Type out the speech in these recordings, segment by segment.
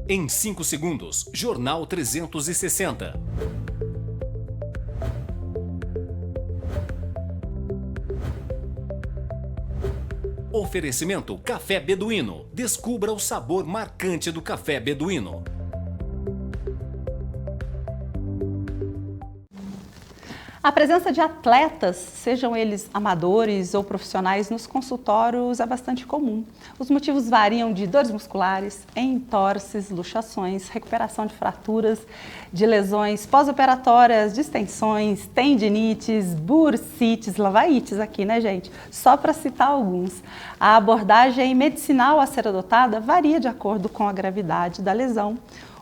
Em 5 segundos, Jornal 360. Oferecimento Café Beduíno. Descubra o sabor marcante do café beduíno. A presença de atletas, sejam eles amadores ou profissionais, nos consultórios é bastante comum. Os motivos variam de dores musculares, entorses, luxações, recuperação de fraturas, de lesões pós-operatórias, distensões, tendinites, bursites, lavaites aqui, né, gente? Só para citar alguns. A abordagem medicinal a ser adotada varia de acordo com a gravidade da lesão,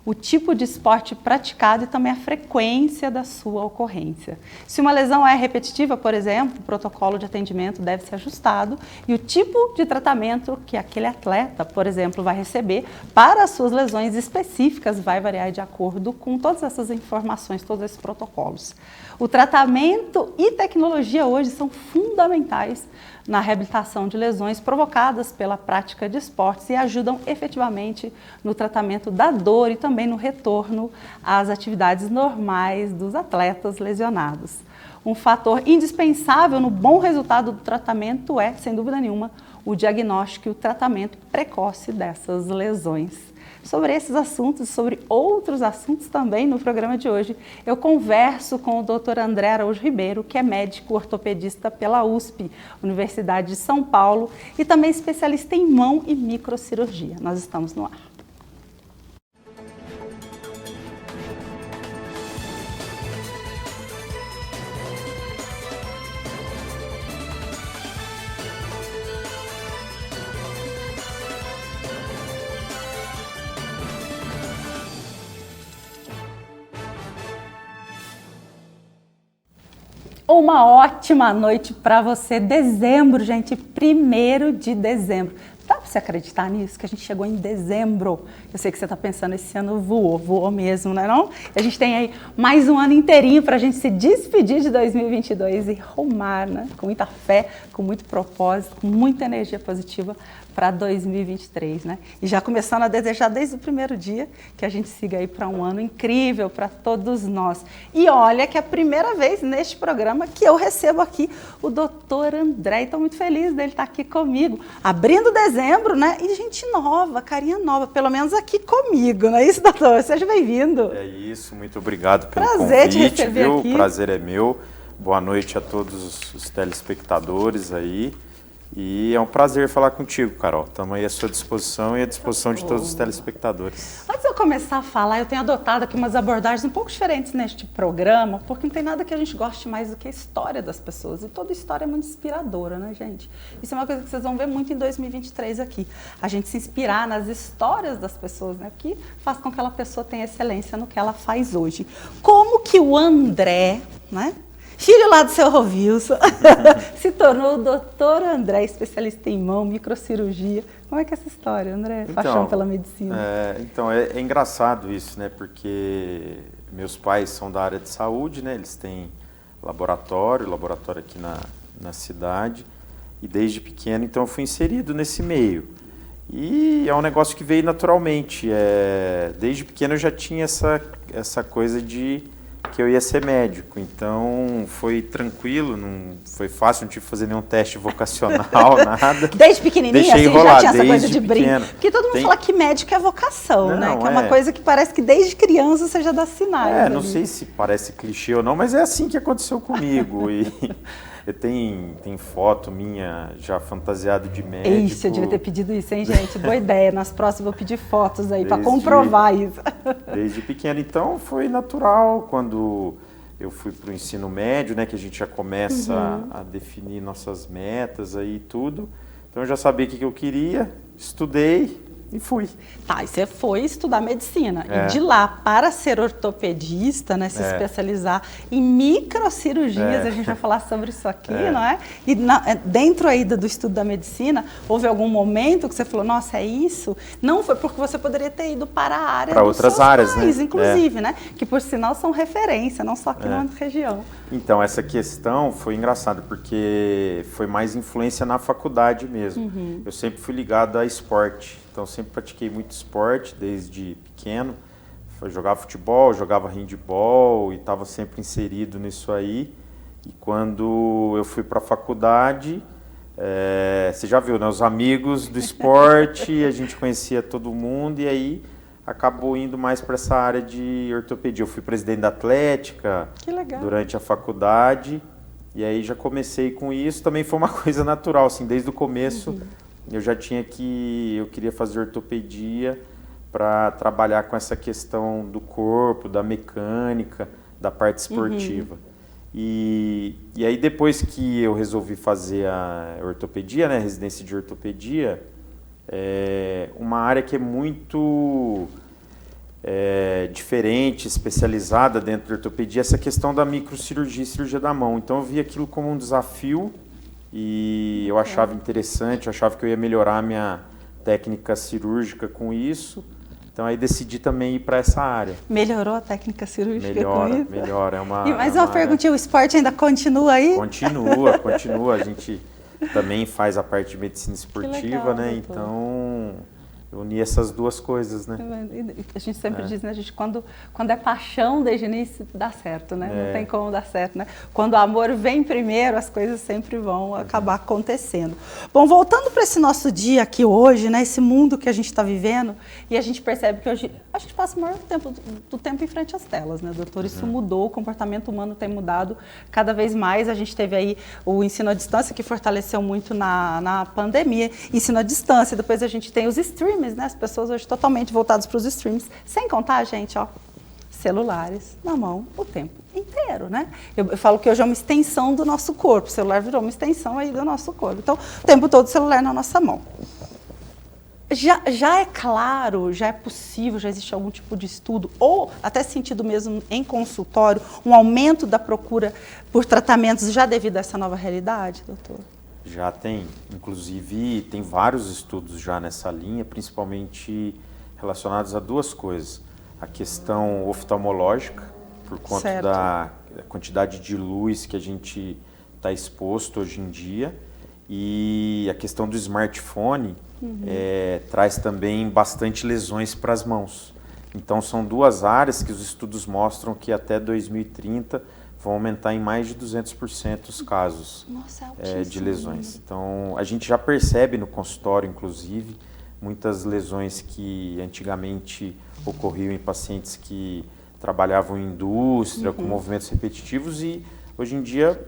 o tipo de esporte praticado e também a frequência da sua ocorrência. Se uma lesão é repetitiva, por exemplo, o protocolo de atendimento deve ser ajustado e o tipo de tratamento que aquele atleta, por exemplo, vai receber para as suas lesões específicas vai variar de acordo com todas essas informações, todos esses protocolos. O tratamento e tecnologia hoje são fundamentais na reabilitação de lesões provocadas pela prática de esportes e ajudam efetivamente no tratamento da dor e também no retorno às atividades normais dos atletas lesionados. Um fator indispensável no bom resultado do tratamento é, sem dúvida nenhuma, o diagnóstico e o tratamento precoce dessas lesões. Sobre esses assuntos e sobre outros assuntos também no programa de hoje, eu converso com o Dr. André Araújo Ribeiro, que é médico ortopedista pela USP, Universidade de São Paulo, e também especialista em mão e microcirurgia. Nós estamos no ar. Uma ótima noite para você. Dezembro, gente, 1º de dezembro. Dá para você acreditar nisso? Que a gente chegou em dezembro. Eu sei que você está pensando, esse ano voou mesmo, não é não? A gente tem aí mais um ano inteirinho para a gente se despedir de 2022 e rumar, né? Com muita fé, com muito propósito, com muita energia positiva para 2023, né? E já começando a desejar desde o primeiro dia que a gente siga aí para um ano incrível para todos nós. E olha que é a primeira vez neste programa que eu recebo aqui o Dr. André. Estou muito feliz dele estar aqui comigo, abrindo dezembro, né? E gente nova, carinha nova, pelo menos aqui comigo, não é isso, doutor? Seja bem-vindo. É isso, muito obrigado pelo prazer convite, te receber viu? Aqui. O prazer é meu. Boa noite a todos os telespectadores aí. E é um prazer falar contigo, Carol. Estamos aí à sua disposição e à disposição de todos os telespectadores. Antes de eu começar a falar, eu tenho adotado aqui umas abordagens um pouco diferentes neste programa, porque não tem nada que a gente goste mais do que a história das pessoas. E toda história é muito inspiradora, né, gente? Isso é uma coisa que vocês vão ver muito em 2023 aqui. A gente se inspirar nas histórias das pessoas, né? Que faz com que aquela pessoa tenha excelência no que ela faz hoje. Como que o André, né? Filho lá do seu Rovilson, se tornou o doutor André, especialista em mão, microcirurgia. Como é que é essa história, André? Paixão pela medicina. É engraçado isso, né? Porque meus pais são da área de saúde, né? Eles têm laboratório aqui na cidade. E desde pequeno, então, eu fui inserido nesse meio. E é um negócio que veio naturalmente. Desde pequeno eu já tinha essa coisa de que eu ia ser médico, então foi tranquilo, não foi fácil, não tive que fazer nenhum teste vocacional, nada. Desde pequenininho, deixei assim, enrolar, já tinha essa coisa de brinco. Porque todo mundo fala que médico é vocação, não, né? Que é uma coisa que parece que desde criança você já dá sinais. Não sei se parece clichê ou não, mas é assim que aconteceu comigo. E eu tenho foto minha já fantasiado de médico. Ixi, eu devia ter pedido isso, hein, gente? Boa ideia. Nas próximas eu vou pedir fotos aí para comprovar isso. Desde pequeno. Então foi natural quando eu fui para o ensino médio, né? Que a gente já começa a definir nossas metas aí e tudo. Então eu já sabia o que eu queria, estudei e fui. Tá, e você foi estudar medicina. E de lá, para ser ortopedista, né, se especializar em microcirurgias, a gente vai falar sobre isso aqui, não é? E dentro aí do estudo da medicina, houve algum momento que você falou, nossa, é isso? Não foi porque você poderia ter ido para a área dos outras seus áreas, pais, né? inclusive, né? Que por sinal são referência, não só aqui na região. Então, essa questão foi engraçada, porque foi mais influência na faculdade mesmo. Eu sempre fui ligado a esporte. Então sempre pratiquei muito esporte desde pequeno. Jogava futebol, jogava handebol e estava sempre inserido nisso aí. E quando eu fui para a faculdade, você já viu, né? Os amigos do esporte, a gente conhecia todo mundo e aí acabou indo mais para essa área de ortopedia. Eu fui presidente da Atlética durante a faculdade e aí já comecei com isso. Também foi uma coisa natural, assim, desde o começo eu já eu queria fazer ortopedia para trabalhar com essa questão do corpo, da mecânica, da parte esportiva. E aí depois que eu resolvi fazer a ortopedia, né, residência de ortopedia, uma área que é muito diferente, especializada dentro da ortopedia, essa questão da microcirurgia e cirurgia da mão. Então eu vi aquilo como um desafio e eu achava interessante, eu achava que eu ia melhorar a minha técnica cirúrgica com isso. Então aí decidi também ir para essa área. Melhorou a técnica cirúrgica com isso? Melhora. E mais uma perguntinha, o esporte ainda continua aí? Continua. A gente também faz a parte de medicina esportiva, né? Doutor. Então, eu uni essas duas coisas, né? A gente sempre diz, né, gente, quando é paixão desde o início, dá certo, né? Não tem como dar certo, né? Quando o amor vem primeiro, as coisas sempre vão acabar acontecendo. Bom, voltando para esse nosso dia aqui hoje, né? Esse mundo que a gente está vivendo, e a gente percebe que hoje a gente passa o maior tempo do tempo em frente às telas, né, doutor? Isso mudou, o comportamento humano tem mudado cada vez mais. A gente teve aí o ensino à distância, que fortaleceu muito na pandemia, ensino à distância, depois a gente tem os streams, né? As pessoas hoje totalmente voltadas para os streams, sem contar, gente, ó, celulares na mão o tempo inteiro, né? Eu falo que hoje é uma extensão do nosso corpo, o celular virou uma extensão aí do nosso corpo. Então, o tempo todo o celular na nossa mão. Já é claro, já é possível, já existe algum tipo de estudo, ou até sentido mesmo em consultório, um aumento da procura por tratamentos já devido a essa nova realidade, doutor? Já tem, inclusive tem vários estudos já nessa linha, principalmente relacionados a duas coisas. A questão oftalmológica, por conta da quantidade de luz que a gente está exposto hoje em dia, e a questão do smartphone traz também bastante lesões para as mãos. Então são duas áreas que os estudos mostram que até 2030 vão aumentar em mais de 200% os casos de lesões. Então, a gente já percebe no consultório, inclusive, muitas lesões que antigamente ocorriam em pacientes que trabalhavam em indústria, com movimentos repetitivos, e hoje em dia,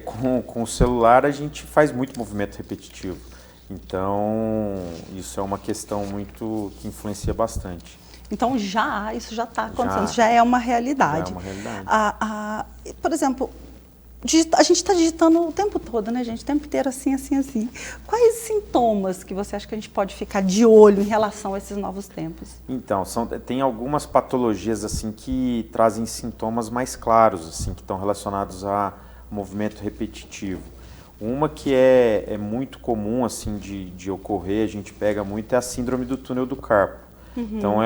com o celular, a gente faz muito movimento repetitivo. Então, isso é uma questão que influencia bastante. Então, isso já está acontecendo, já é uma realidade. Já é uma realidade. Por exemplo, a gente está digitando o tempo todo, né, gente? O tempo inteiro assim. Quais sintomas que você acha que a gente pode ficar de olho em relação a esses novos tempos? Então, tem algumas patologias assim que trazem sintomas mais claros, assim, que estão relacionados a movimento repetitivo. Uma que é muito comum assim, de ocorrer, a gente pega muito, é a síndrome do túnel do carpo. Então,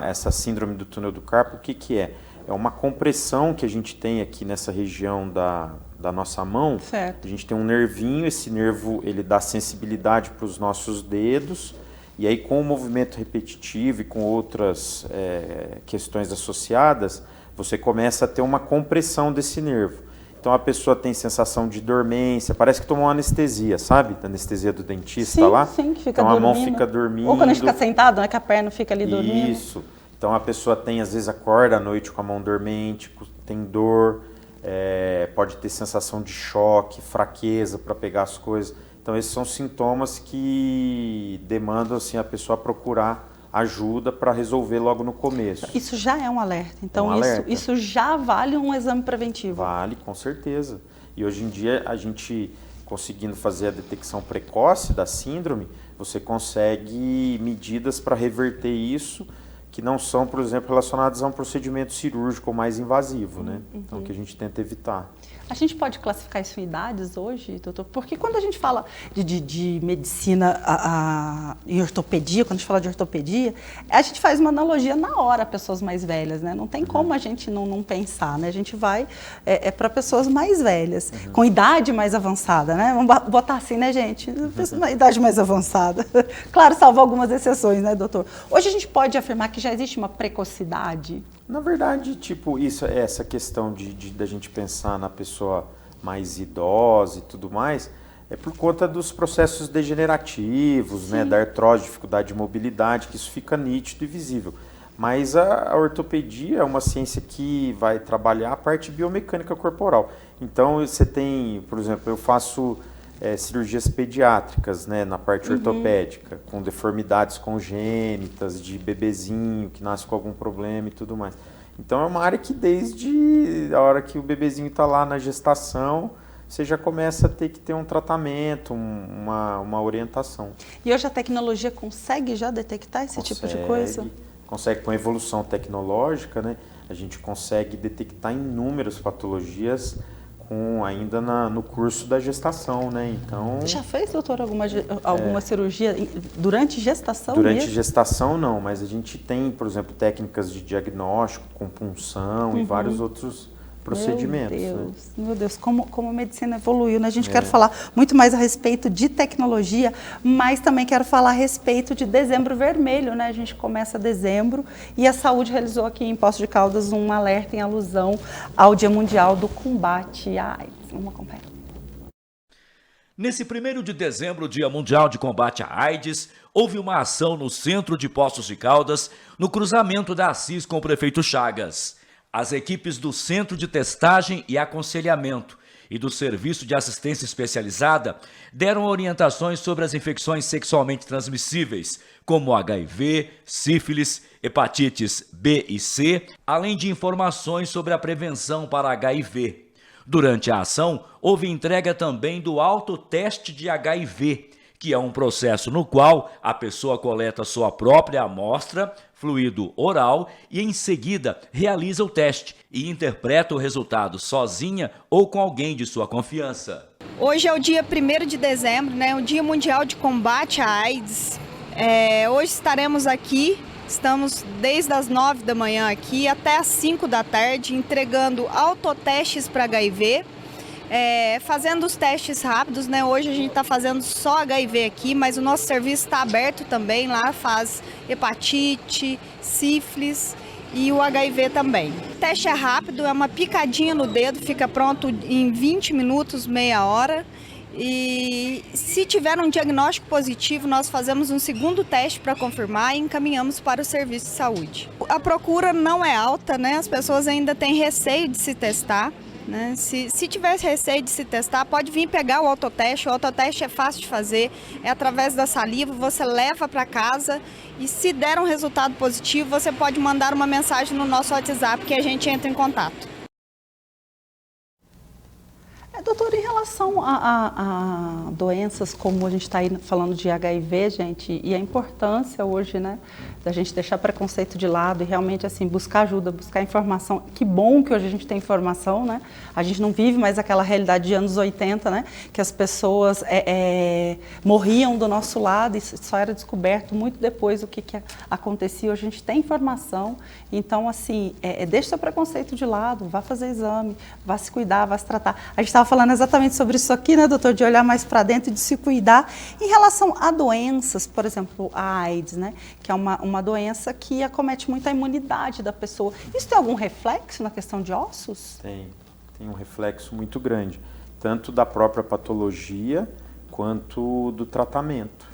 essa síndrome do túnel do carpo, o que é? É uma compressão que a gente tem aqui nessa região da nossa mão. Certo. A gente tem um nervinho, esse nervo ele dá sensibilidade para os nossos dedos, e aí com o movimento repetitivo e com outras questões associadas, você começa a ter uma compressão desse nervo. Então a pessoa tem sensação de dormência, parece que tomou uma anestesia, sabe? A anestesia do dentista lá. Sim, que fica então dormindo. A mão fica dormindo. Ou quando a gente fica sentado, né? Que a perna fica ali dormindo. Isso. Então a pessoa às vezes acorda à noite com a mão dormente, tem dor, pode ter sensação de choque, fraqueza para pegar as coisas. Então esses são sintomas que demandam assim, a pessoa procurar ajuda para resolver logo no começo. Isso já é um alerta. Então, isso já vale um exame preventivo. Vale, com certeza. E hoje em dia, a gente conseguindo fazer a detecção precoce da síndrome, você consegue medidas para reverter isso, que não são, por exemplo, relacionadas a um procedimento cirúrgico mais invasivo, né? Então, que a gente tenta evitar. A gente pode classificar isso em idades hoje, doutor? Porque quando a gente fala de medicina e ortopedia, quando a gente fala de ortopedia, a gente faz uma analogia na hora a pessoas mais velhas, né? Não tem como a gente não pensar, né? A gente vai para pessoas mais velhas, com idade mais avançada, né? Vamos botar assim, né, gente? Uma idade mais avançada. Claro, salvo algumas exceções, né, doutor? Hoje a gente pode afirmar que já existe uma precocidade? Na verdade, tipo, essa questão da gente pensar na pessoa mais idosa e tudo mais, é por conta dos processos degenerativos, né, da artrose, dificuldade de mobilidade, que isso fica nítido e visível. Mas a ortopedia é uma ciência que vai trabalhar a parte biomecânica corporal. Então, você tem, por exemplo, eu faço cirurgias pediátricas, né, na parte ortopédica, com deformidades congênitas, de bebezinho que nasce com algum problema e tudo mais. Então é uma área que desde a hora que o bebezinho está lá na gestação, você já começa a ter que ter um tratamento, uma orientação. E hoje a tecnologia consegue já detectar esse tipo de coisa? Consegue, com a evolução tecnológica, né, a gente consegue detectar inúmeras patologias ainda no curso da gestação, né? Então, já fez, doutor, alguma cirurgia durante gestação? Durante gestação não, mas a gente tem, por exemplo, técnicas de diagnóstico com punção e vários outros procedimentos. Meu Deus, como a medicina evoluiu, né? A gente quer falar muito mais a respeito de tecnologia, mas também quero falar a respeito de Dezembro Vermelho, né? A gente começa dezembro e a saúde realizou aqui em Poços de Caldas um alerta em alusão ao Dia Mundial do Combate à AIDS. Vamos acompanhar. Nesse 1º de dezembro, Dia Mundial de Combate à AIDS, houve uma ação no centro de Poços de Caldas, no cruzamento da Assis com o prefeito Chagas. As equipes do Centro de Testagem e Aconselhamento e do Serviço de Assistência Especializada deram orientações sobre as infecções sexualmente transmissíveis, como HIV, sífilis, hepatites B e C, além de informações sobre a prevenção para HIV. Durante a ação, houve entrega também do autoteste de HIV, que é um processo no qual a pessoa coleta sua própria amostra, fluido oral, e em seguida realiza o teste e interpreta o resultado sozinha ou com alguém de sua confiança. Hoje é o dia 1º de dezembro, né, o Dia Mundial de Combate à AIDS. Hoje estaremos aqui, estamos desde as 9 da manhã aqui até as 5 da tarde, entregando autotestes para HIV, fazendo os testes rápidos, né? Hoje a gente está fazendo só HIV aqui, mas o nosso serviço está aberto também, lá faz hepatite, sífilis e o HIV também. O teste é rápido, é uma picadinha no dedo, fica pronto em 20 minutos, meia hora. E se tiver um diagnóstico positivo, nós fazemos um segundo teste para confirmar e encaminhamos para o serviço de saúde. A procura não é alta, né? As pessoas ainda têm receio de se testar. Né? Se tiver receio de se testar, pode vir pegar o autoteste. O autoteste é fácil de fazer, é através da saliva, você leva para casa e se der um resultado positivo, você pode mandar uma mensagem no nosso WhatsApp que a gente entra em contato. Doutor, em relação a doenças como a gente está aí falando de HIV, gente, e a importância hoje, né, da gente deixar preconceito de lado e realmente assim buscar ajuda, buscar informação. Que bom que hoje a gente tem informação, né? A gente não vive mais aquela realidade de anos 80, né, que as pessoas morriam do nosso lado e só era descoberto muito depois o que acontecia. Hoje a gente tem informação, então assim, deixe seu preconceito de lado, vá fazer exame, vá se cuidar, vá se tratar. A gente estava falando exatamente sobre isso aqui, né, doutor, de olhar mais para dentro e de se cuidar. Em relação a doenças, por exemplo, a AIDS, né, que é uma doença que acomete muito a imunidade da pessoa. Isso tem algum reflexo na questão de ossos? Tem um reflexo muito grande, tanto da própria patologia quanto do tratamento,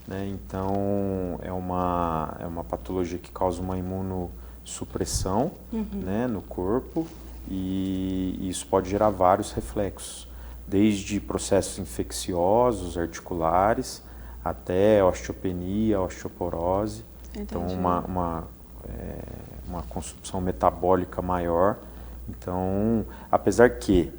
né? Então, é uma patologia que causa uma imunossupressão, né, no corpo, e isso pode gerar vários reflexos, desde processos infecciosos, articulares, até osteopenia, osteoporose. Entendi. Então, uma consumpção metabólica maior. Então, apesar que,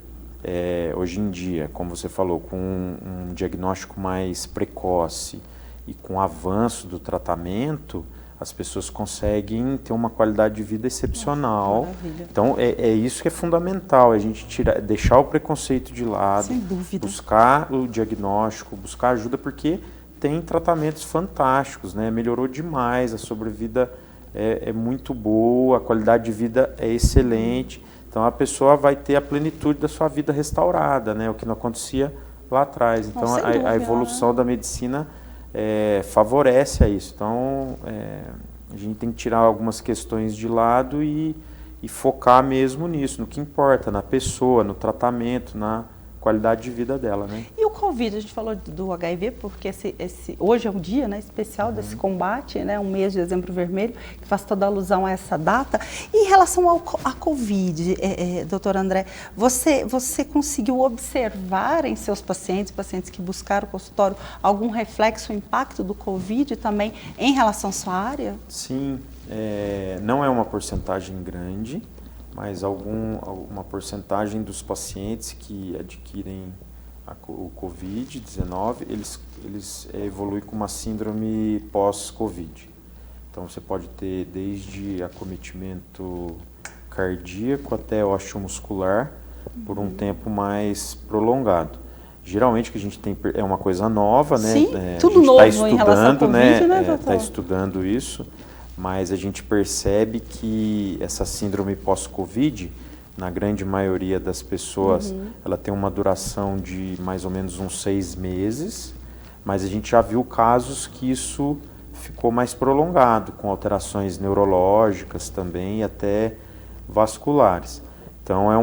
hoje em dia, como você falou, com um diagnóstico mais precoce e com o avanço do tratamento, as pessoas conseguem ter uma qualidade de vida excepcional. Maravilha. Então, é isso que é fundamental, a gente deixar o preconceito de lado, Sem dúvida. buscar o diagnóstico, buscar ajuda, porque tem tratamentos fantásticos, né? Melhorou demais, a sobrevida é muito boa, a qualidade de vida é excelente. Então, a pessoa vai ter a plenitude da sua vida restaurada, né? O que não acontecia lá atrás. Então, Sem dúvida, a evolução da medicina favorece a isso. Então, a gente tem que tirar algumas questões de lado e focar mesmo nisso, no que importa, na pessoa, no tratamento, na qualidade de vida dela, né? E o Covid, a gente falou do HIV, porque hoje é um dia, né, especial desse combate, né, um mês de Dezembro Vermelho, que faz toda alusão a essa data. E em relação à Covid, doutor André, você conseguiu observar em seus pacientes que buscaram o consultório, algum reflexo, impacto do Covid também em relação à sua área? Sim, não é uma porcentagem grande, mas uma porcentagem dos pacientes que adquirem o Covid-19, eles evoluem com uma síndrome pós-Covid. Então, você pode ter desde acometimento cardíaco até osteomuscular por um tempo mais prolongado. Geralmente, o que a gente tem é uma coisa nova, né? Sim, tudo novo em relação ao Covid, né, doutor? Está estudando isso. Mas a gente percebe que essa síndrome pós-Covid, na grande maioria das pessoas, ela tem uma duração de mais ou menos uns 6 meses, mas a gente já viu casos que isso ficou mais prolongado, com alterações neurológicas também e até vasculares. Então é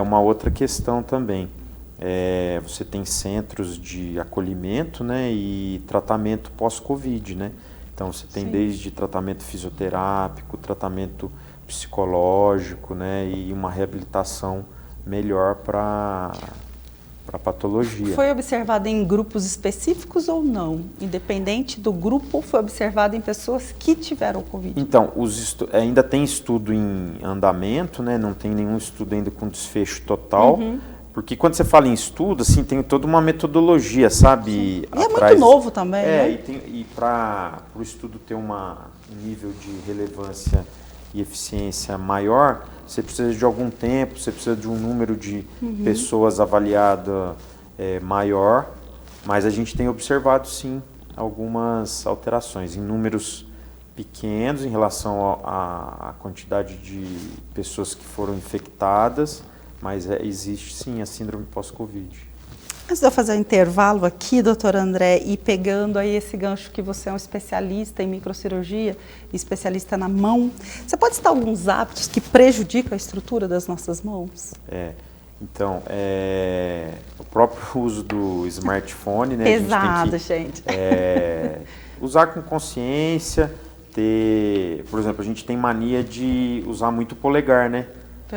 uma outra questão também. Você tem centros de acolhimento, né, e tratamento pós-Covid, né? Então, você tem desde tratamento fisioterápico, tratamento psicológico, né, e uma reabilitação melhor para a patologia. Foi observado em grupos específicos ou não? Independente do grupo, foi observado em pessoas que tiveram Covid? Então, ainda tem estudo em andamento, né, não tem nenhum estudo ainda com desfecho total. Porque quando você fala em estudo, assim, tem toda uma metodologia, sabe? E é muito novo também, né? E para o estudo ter um nível de relevância e eficiência maior, você precisa de algum tempo, você precisa de um número de pessoas avaliada maior, mas a gente tem observado, sim, algumas alterações em números pequenos em relação à quantidade de pessoas que foram infectadas, mas existe sim a síndrome pós-Covid. Antes de eu fazer o intervalo aqui, doutor André, e pegando aí esse gancho que você é um especialista em microcirurgia, especialista na mão, você pode citar alguns hábitos que prejudicam a estrutura das nossas mãos? Então, o próprio uso do smartphone, né? Pesado, a gente tem que, usar com consciência, por exemplo, a gente tem mania de usar muito o polegar, né?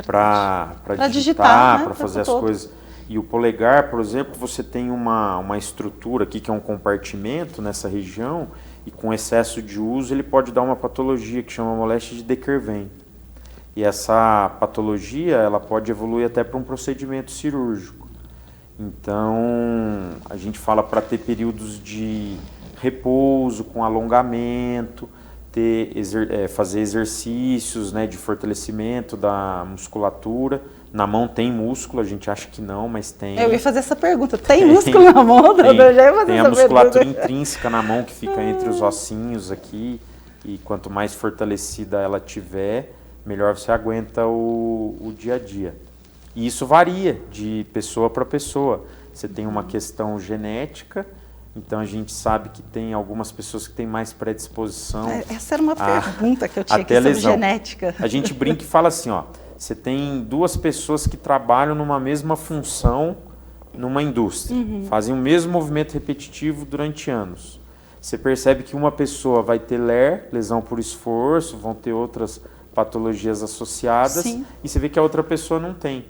Para digitar, né? Para fazer as coisas. E o polegar, por exemplo, você tem uma estrutura aqui que é um compartimento nessa região e com excesso de uso ele pode dar uma patologia que chama moléstia de De Quervain. E essa patologia ela pode evoluir até para um procedimento cirúrgico. Então, a gente fala para ter períodos de repouso com alongamento, fazer exercícios, né, de fortalecimento da musculatura. Na mão tem músculo, a gente acha que não, mas tem. Eu ia fazer essa pergunta. Tem músculo na mão? Tem a musculatura intrínseca na mão que fica entre os ossinhos aqui. E quanto mais fortalecida ela tiver, melhor você aguenta o dia a dia. E isso varia de pessoa para pessoa. Você tem uma questão genética. Então, a gente sabe que tem algumas pessoas que têm mais predisposição. Essa era uma pergunta que eu tinha aqui sobre genética. A gente brinca e fala assim, ó, você tem 2 pessoas que trabalham numa mesma função numa indústria, fazem o mesmo movimento repetitivo durante anos. Você percebe que uma pessoa vai ter LER, lesão por esforço, vão ter outras patologias associadas, e você vê que a outra pessoa não tem.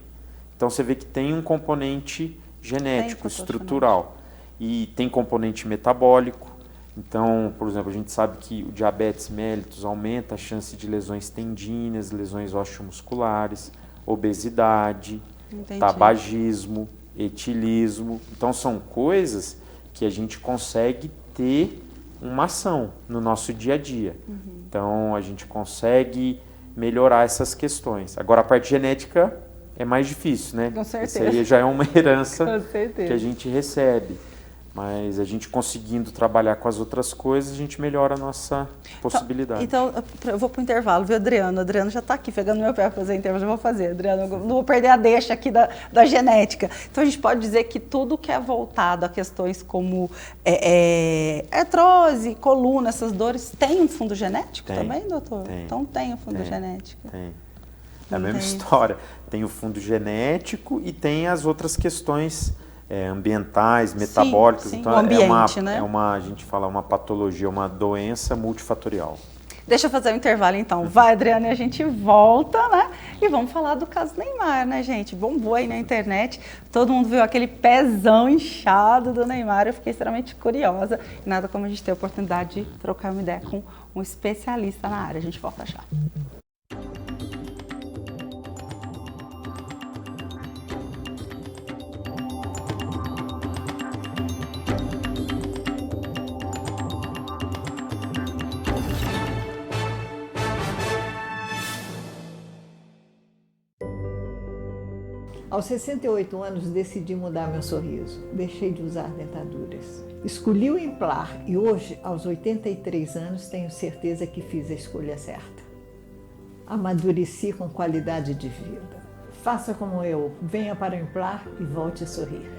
Então, você vê que tem um componente genético, estrutural. E tem componente metabólico. Então, por exemplo, a gente sabe que o diabetes mellitus aumenta a chance de lesões tendíneas, lesões osteomusculares, obesidade, tabagismo, etilismo. Então, são coisas que a gente consegue ter uma ação no nosso dia a dia. Então a gente consegue melhorar essas questões. Agora a parte genética é mais difícil, né? Com certeza. Isso aí já é uma herança Com certeza. que a gente recebe. Mas a gente conseguindo trabalhar com as outras coisas, a gente melhora a nossa possibilidade. Então, eu vou para o intervalo, viu, Adriano? O Adriano já está aqui pegando meu pé para fazer intervalo, já vou fazer, Adriano. Eu não vou perder a deixa aqui da genética. Então, a gente pode dizer que tudo que é voltado a questões como artrose, coluna, essas dores, tem um fundo genético também, doutor? Tem. Então, tem um fundo genético. Tem. É a mesma história. Tem o fundo genético e tem as outras questões ambientais, metabólicas. Sim, então o ambiente, né? A gente fala uma patologia, uma doença multifatorial. Deixa eu fazer um intervalo então. Vai, Adriana, e a gente volta, né? E vamos falar do caso Neymar, né, gente? Bombou aí na internet. Todo mundo viu aquele pezão inchado do Neymar. Eu fiquei extremamente curiosa. E nada como a gente ter a oportunidade de trocar uma ideia com um especialista na área. A gente volta já. Aos 68 anos, decidi mudar meu sorriso. Deixei de usar dentaduras. Escolhi o Implar e hoje, aos 83 anos, tenho certeza que fiz a escolha certa. Amadureci com qualidade de vida. Faça como eu, venha para o Implar e volte a sorrir.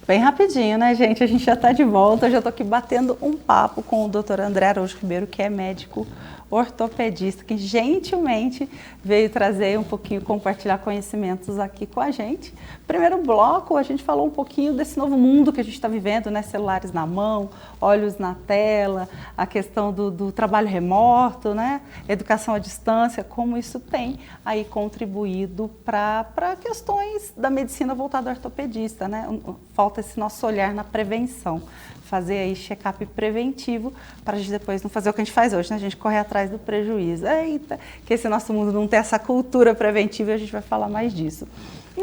Bem rapidinho, né, gente? A gente já está de volta. Eu já estou aqui batendo um papo com o Dr. André Araújo Ribeiro, que é médico ortopedista, que gentilmente veio trazer um pouquinho, compartilhar conhecimentos aqui com a gente. Primeiro bloco, a gente falou um pouquinho desse novo mundo que a gente está vivendo, né? Celulares na mão, olhos na tela, a questão do trabalho remoto, né? Educação à distância, como isso tem aí contribuído para questões da medicina voltada ao ortopedista, né? Falta esse nosso olhar na prevenção, fazer aí check-up preventivo para a gente depois não fazer o que a gente faz hoje, né? A gente correr atrás do prejuízo. Eita, que esse nosso mundo não tem essa cultura preventiva e a gente vai falar mais disso.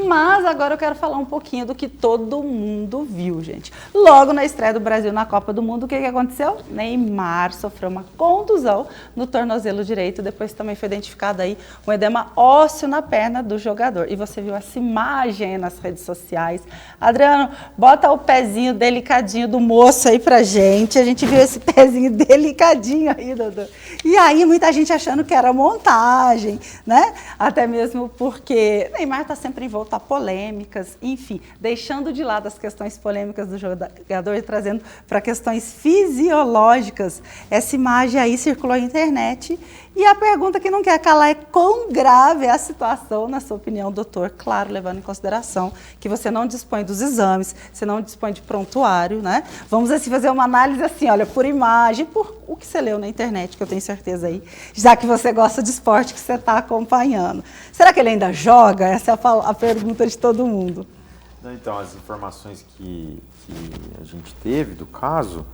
Mas agora eu quero falar um pouquinho do que todo mundo viu, gente. Logo na estreia do Brasil na Copa do Mundo, o que aconteceu? Neymar sofreu uma contusão no tornozelo direito, depois também foi identificado aí um edema ósseo na perna do jogador. E você viu essa imagem aí nas redes sociais. Adriano, bota o pezinho delicadinho do moço aí pra gente. A gente viu esse pezinho delicadinho aí, doutor. E aí muita gente achando que era montagem, né? Até mesmo porque Neymar tá sempre envolto a polêmicas, enfim, deixando de lado as questões polêmicas do jogador e trazendo para questões fisiológicas. Essa imagem aí circulou na internet e a pergunta que não quer calar é quão grave é a situação, na sua opinião, doutor? Claro, levando em consideração que você não dispõe dos exames, você não dispõe de prontuário, né? Vamos assim fazer uma análise assim, olha, por imagem, por o que você leu na internet, que eu tenho certeza aí, já que você gosta de esporte que você está acompanhando. Será que ele ainda joga? Essa é a pergunta de todo mundo. Então, as informações que a gente teve do caso,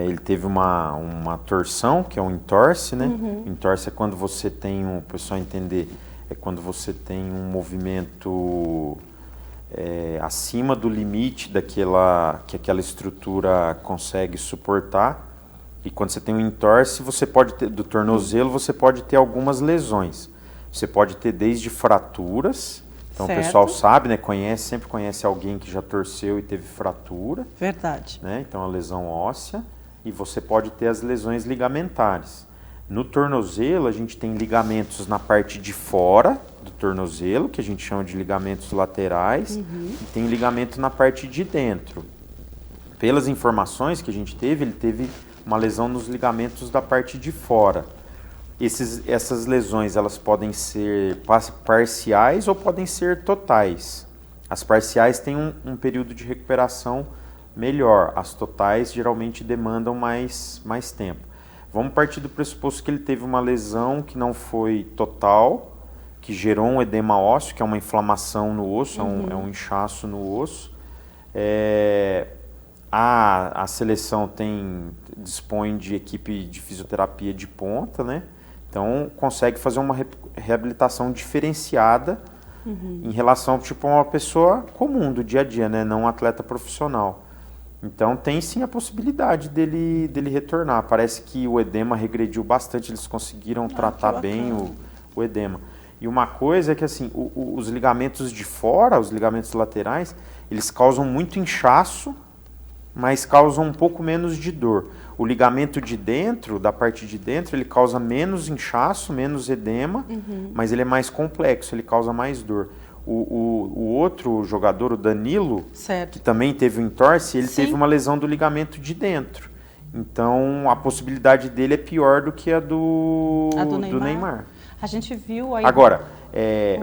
ele teve uma torção, que é um entorse, né? Entorse é quando você tem, o pessoal entender, é quando você tem um movimento acima do limite que aquela estrutura consegue suportar. E quando você tem um entorse, você pode ter, do tornozelo, você pode ter algumas lesões. Você pode ter desde fraturas, então certo. O pessoal sabe, né, sempre conhece alguém que já torceu e teve fratura. Verdade. Né, então a lesão óssea, e você pode ter as lesões ligamentares. No tornozelo, a gente tem ligamentos na parte de fora do tornozelo, que a gente chama de ligamentos laterais, e tem ligamento na parte de dentro. pelas informações que a gente teve, ele teve uma lesão nos ligamentos da parte de fora. Essas lesões, elas podem ser parciais ou podem ser totais. As parciais têm um período de recuperação melhor, as totais geralmente demandam mais tempo. Vamos partir do pressuposto que ele teve uma lesão que não foi total, que gerou um edema ósseo, que é uma inflamação no osso, é um inchaço no osso. A seleção dispõe de equipe de fisioterapia de ponta, né? Então consegue fazer uma reabilitação diferenciada em relação tipo, a uma pessoa comum do dia a dia, né? Não um atleta profissional. Então tem sim a possibilidade dele retornar. Parece que o edema regrediu bastante, eles conseguiram tratar bem o edema. E uma coisa é que assim, os ligamentos de fora, os ligamentos laterais, eles causam muito inchaço, mas causam um pouco menos de dor. O ligamento de dentro, da parte de dentro, ele causa menos inchaço, menos edema, mas ele é mais complexo, ele causa mais dor. O outro jogador, o Danilo, que também teve um entorse, ele teve uma lesão do ligamento de dentro. Então, a possibilidade dele é pior do que a do Neymar. A gente viu aí... Agora,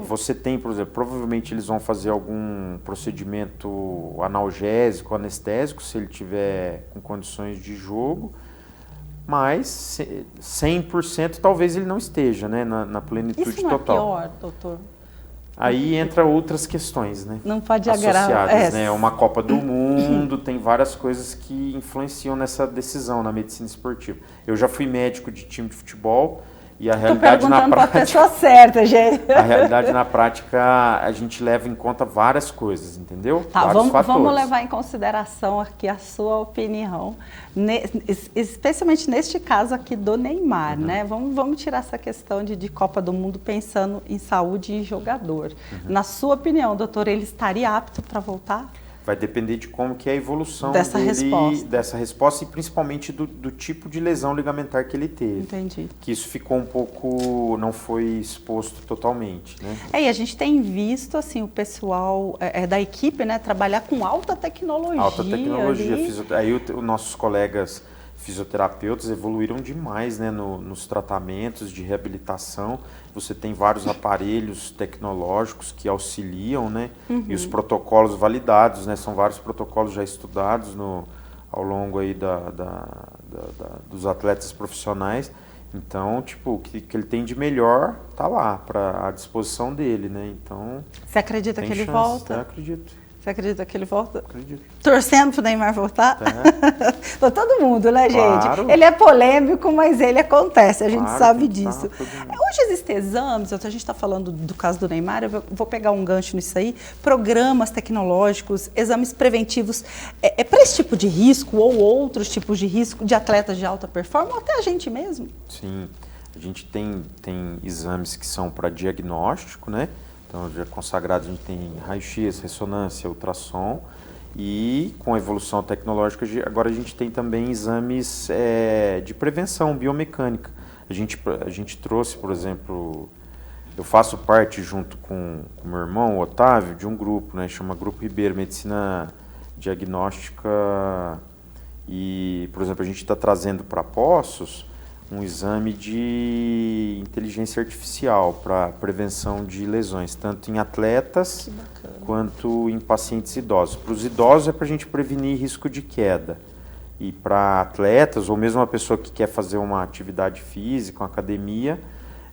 você tem, por exemplo, provavelmente eles vão fazer algum procedimento analgésico, anestésico, se ele tiver com condições de jogo, mas 100% talvez ele não esteja, né, na plenitude Isso não total. É pior, doutor? Aí entra outras questões, né? Não pode associadas, agravar. Né? Uma Copa do Mundo, tem várias coisas que influenciam nessa decisão na medicina esportiva. Eu já fui médico de time de futebol e a realidade na prática... Tô perguntando para a pessoa certa, gente. A realidade na prática, a gente leva em conta várias coisas, entendeu? Tá, vários fatores. Vamos levar em consideração aqui a sua opinião, especialmente neste caso aqui do Neymar, né? Vamos tirar essa questão de Copa do Mundo pensando em saúde e jogador. Na sua opinião, doutor, ele estaria apto para voltar? Vai depender de como que é a evolução dessa resposta e principalmente do tipo de lesão ligamentar que ele teve. Entendi. Que isso ficou um pouco, não foi exposto totalmente, né? E a gente tem visto assim o pessoal da equipe, né, trabalhar com alta tecnologia. Alta tecnologia. Aí os nossos colegas fisioterapeutas evoluíram demais, né, nos tratamentos de reabilitação. Você tem vários aparelhos tecnológicos que auxiliam, né, e os protocolos validados, né, são vários protocolos já estudados ao longo aí dos atletas profissionais. Então, tipo, o que ele tem de melhor tá lá, à disposição dele, né, então... Você acredita que ele volta? Eu acredito. Você acredita que ele volta? Acredito. Torcendo pro Neymar voltar? Tá. Todo mundo, né, gente? Claro. Ele é polêmico, mas ele acontece, a gente sabe disso. Tá, hoje existem exames, a gente está falando do caso do Neymar, eu vou pegar um gancho nisso aí, programas tecnológicos, exames preventivos, para esse tipo de risco ou outros tipos de risco de atletas de alta performance, ou até a gente mesmo? Sim, a gente tem exames que são para diagnóstico, né? Então, já consagrado, a gente tem raio-x, ressonância, ultrassom, e com a evolução tecnológica, agora a gente tem também exames de prevenção biomecânica. A gente trouxe, por exemplo, eu faço parte, junto com o meu irmão, o Otávio, de um grupo, né, chama Grupo Ribeiro, Medicina Diagnóstica, e, por exemplo, a gente está trazendo para Poços um exame de inteligência artificial para prevenção de lesões, tanto em atletas quanto em pacientes idosos. Para os idosos é para a gente prevenir risco de queda. E para atletas, ou mesmo uma pessoa que quer fazer uma atividade física, uma academia,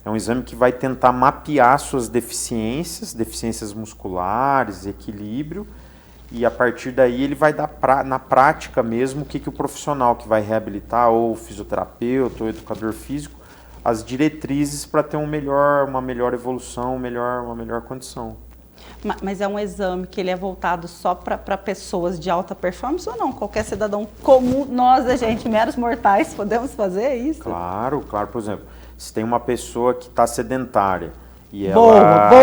é um exame que vai tentar mapear suas deficiências musculares, equilíbrio, e a partir daí ele vai dar na prática mesmo o que o profissional que vai reabilitar, ou o fisioterapeuta, ou o educador físico, as diretrizes para ter uma melhor evolução, uma melhor condição. Mas é um exame que ele é voltado só para pessoas de alta performance ou não? Qualquer cidadão comum, nós, a gente, meros mortais, podemos fazer isso? Claro, por exemplo, se tem uma pessoa que está sedentária e bom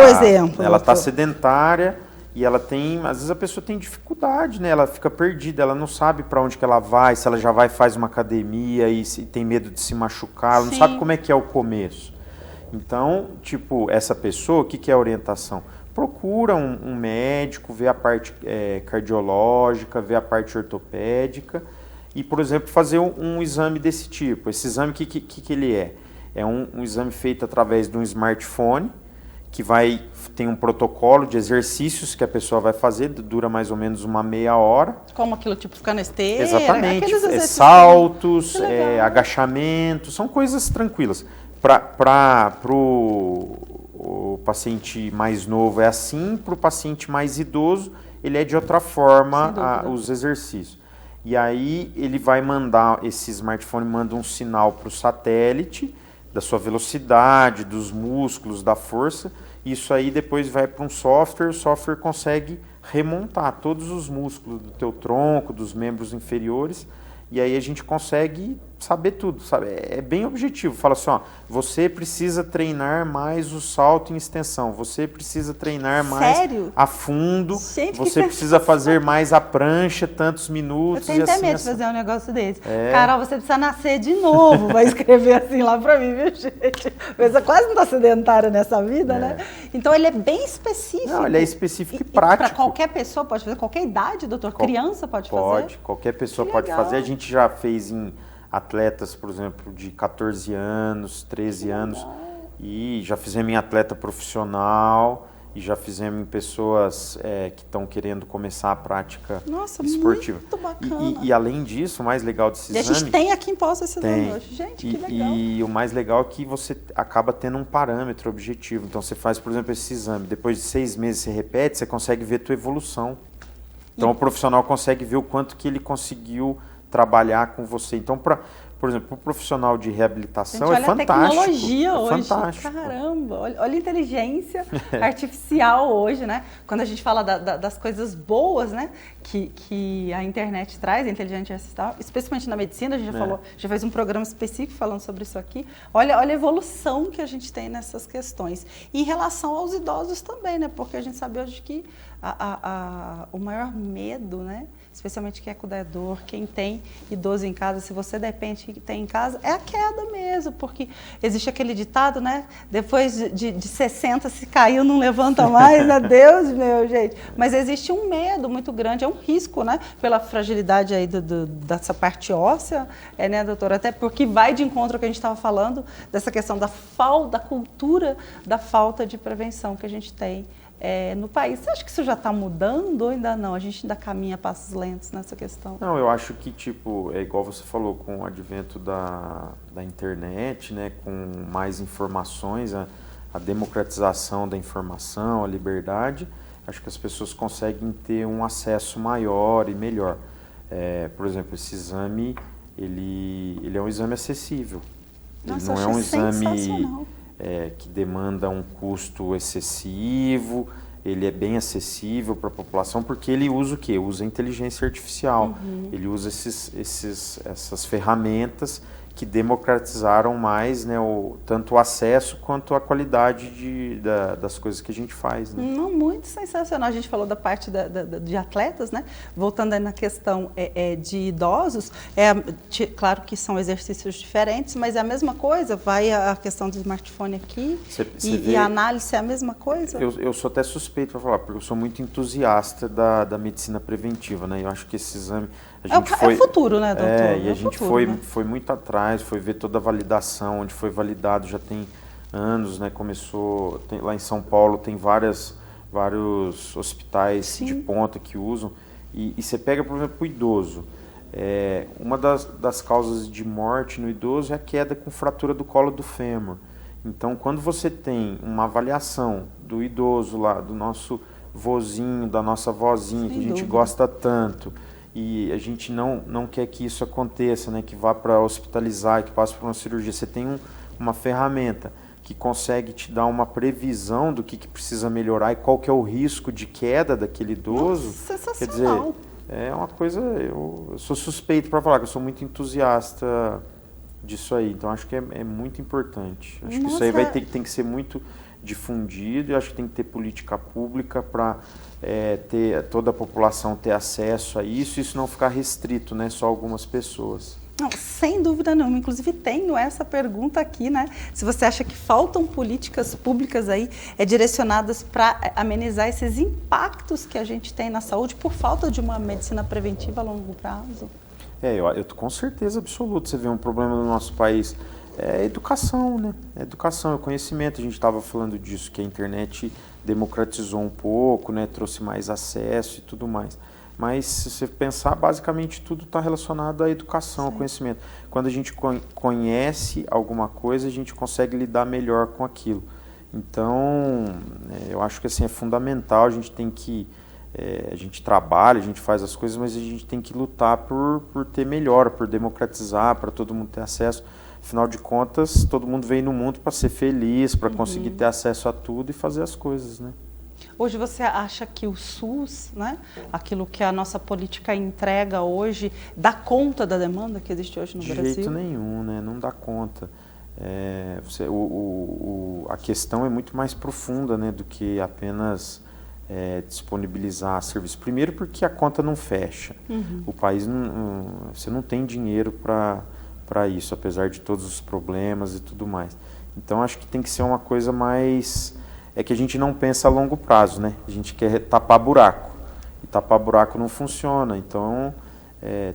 exemplo. Ela está sedentária e ela tem, às vezes a pessoa tem dificuldade, né? Ela fica perdida, ela não sabe para onde que ela vai, se ela já faz uma academia e tem medo de se machucar, ela não sabe como é que é o começo. Então, tipo, essa pessoa, o que é a orientação? procura um médico, vê a parte cardiológica, vê a parte ortopédica e, por exemplo, fazer um exame desse tipo. Esse exame, o que ele é? É um exame feito através de um smartphone, que tem um protocolo de exercícios que a pessoa vai fazer, dura mais ou menos uma meia hora. Como aquilo, tipo, ficar na esteira? Exatamente, saltos, agachamentos, são coisas tranquilas. Para o paciente mais novo é assim, para o paciente mais idoso, ele é de outra forma os exercícios. E aí ele vai mandar, esse smartphone manda um sinal para o satélite, da sua velocidade, dos músculos, da força. Isso aí depois vai para um software, o software consegue remontar todos os músculos do teu tronco, dos membros inferiores, e aí a gente consegue saber tudo, sabe? É bem objetivo. Fala assim, ó, você precisa treinar mais o salto em extensão, você precisa treinar mais a fundo, Gente, você precisa fazer mais a prancha, tantos minutos. Eu tenho até medo de fazer um negócio desse. Carol, você precisa nascer de novo, vai escrever assim lá pra mim, viu, gente? Você quase não tá sedentária nessa vida, né? Então ele é bem específico. Não, ele é específico e prático. Para qualquer pessoa pode fazer, qualquer idade, doutor? Criança pode fazer? Pode, qualquer pessoa pode fazer. A gente já fez em atletas, por exemplo, de 14 anos, 13 anos, e já fizemos em atleta profissional, e já fizemos em pessoas que estão querendo começar a prática esportiva. Muito bacana. E além disso, o mais legal desse exame... E a gente tem aqui em Poços esse exame hoje. Gente, que legal. E o mais legal é que você acaba tendo um parâmetro objetivo. Então você faz, por exemplo, esse exame, depois de 6 meses você repete, você consegue ver a tua evolução. Então o profissional consegue ver o quanto que ele conseguiu trabalhar com você. Então, por exemplo, para o profissional de reabilitação, gente, é fantástico. Olha a tecnologia hoje. Fantástico. Caramba, olha a inteligência artificial hoje, né? Quando a gente fala das coisas boas, né? Que a internet traz, a inteligência artificial, especialmente na medicina, a gente já fez um programa específico falando sobre isso aqui. Olha a evolução que a gente tem nessas questões. E em relação aos idosos também, né? Porque a gente sabe hoje que o maior medo, né? Especialmente quem é cuidador, quem tem idoso em casa, se você de repente tem em casa, é a queda mesmo, porque existe aquele ditado, né? Depois de 60, se caiu, não levanta mais, né? Deus, meu, gente. Mas existe um medo muito grande, é um risco, né? Pela fragilidade aí dessa parte óssea, né, doutora? Até porque vai de encontro ao que a gente estava falando, dessa questão da cultura da falta de prevenção que a gente tem no país. Você acha que isso já está mudando ou ainda não? A gente ainda caminha a passos lentos nessa questão? Não, eu acho que, tipo, é igual você falou, com o advento da internet, né, com mais informações, a democratização da informação, a liberdade, acho que as pessoas conseguem ter um acesso maior e melhor. Por exemplo, esse exame, ele é um exame acessível. Nossa, ele não é um exame que demanda um custo excessivo, ele é bem acessível para a população, porque ele usa o quê? Usa inteligência artificial, ele usa essas ferramentas que democratizaram mais, né, tanto o acesso quanto a qualidade das coisas que a gente faz. Né? Não, muito sensacional. A gente falou da parte de atletas, né? Voltando aí na questão de idosos, claro que são exercícios diferentes, mas é a mesma coisa, vai a questão do smartphone aqui e a análise é a mesma coisa? Eu sou até suspeito para falar, porque eu sou muito entusiasta da medicina preventiva, né? Eu acho que esse exame... É o futuro, né, doutor? E a gente foi muito atrás, foi ver toda a validação, onde foi validado já tem anos, né? Começou, lá em São Paulo tem vários hospitais de ponta que usam. E você pega, por exemplo, o idoso. Uma das causas de morte no idoso é a queda com fratura do colo do fêmur. Então, quando você tem uma avaliação do idoso lá, do nosso vozinho, da nossa vozinha, que a gente gosta tanto, e a gente não quer que isso aconteça, né, que vá para hospitalizar, que passe por uma cirurgia, você tem uma ferramenta que consegue te dar uma previsão do que precisa melhorar e qual que é o risco de queda daquele idoso. Nossa, sensacional. Quer dizer, é uma coisa, eu sou suspeito para falar, que eu sou muito entusiasta disso aí, então acho que é muito importante. Acho que isso aí tem que ser muito difundido, e acho que tem que ter política pública para ter toda a população ter acesso a isso, e isso não ficar restrito, né, só algumas pessoas. Não, sem dúvida nenhuma. Inclusive tenho essa pergunta aqui, né? Se você acha que faltam políticas públicas aí direcionadas para amenizar esses impactos que a gente tem na saúde por falta de uma medicina preventiva a longo prazo? Eu com certeza absoluta. Você vê um problema no nosso país, é educação, né? Educação, é conhecimento. A gente estava falando disso, que a internet democratizou um pouco, né? Trouxe mais acesso e tudo mais. Mas se você pensar, basicamente tudo está relacionado à educação, ao conhecimento. Quando a gente conhece alguma coisa, a gente consegue lidar melhor com aquilo. Então, eu acho que assim, é fundamental, a gente tem que... a gente trabalha, a gente faz as coisas, mas a gente tem que lutar por ter melhor, por democratizar, para todo mundo ter acesso. Afinal de contas, todo mundo veio no mundo para ser feliz, para conseguir ter acesso a tudo e fazer as coisas, né? Hoje você acha que o SUS, né, aquilo que a nossa política entrega hoje, dá conta da demanda que existe hoje no Brasil? De jeito nenhum, né? Não dá conta. A questão é muito mais profunda, né, do que apenas disponibilizar serviço. Primeiro porque a conta não fecha. O país, você não tem dinheiro para isso, apesar de todos os problemas e tudo mais. Então acho que tem que ser uma coisa mais... É que a gente não pensa a longo prazo, né? A gente quer tapar buraco. E tapar buraco não funciona. Então,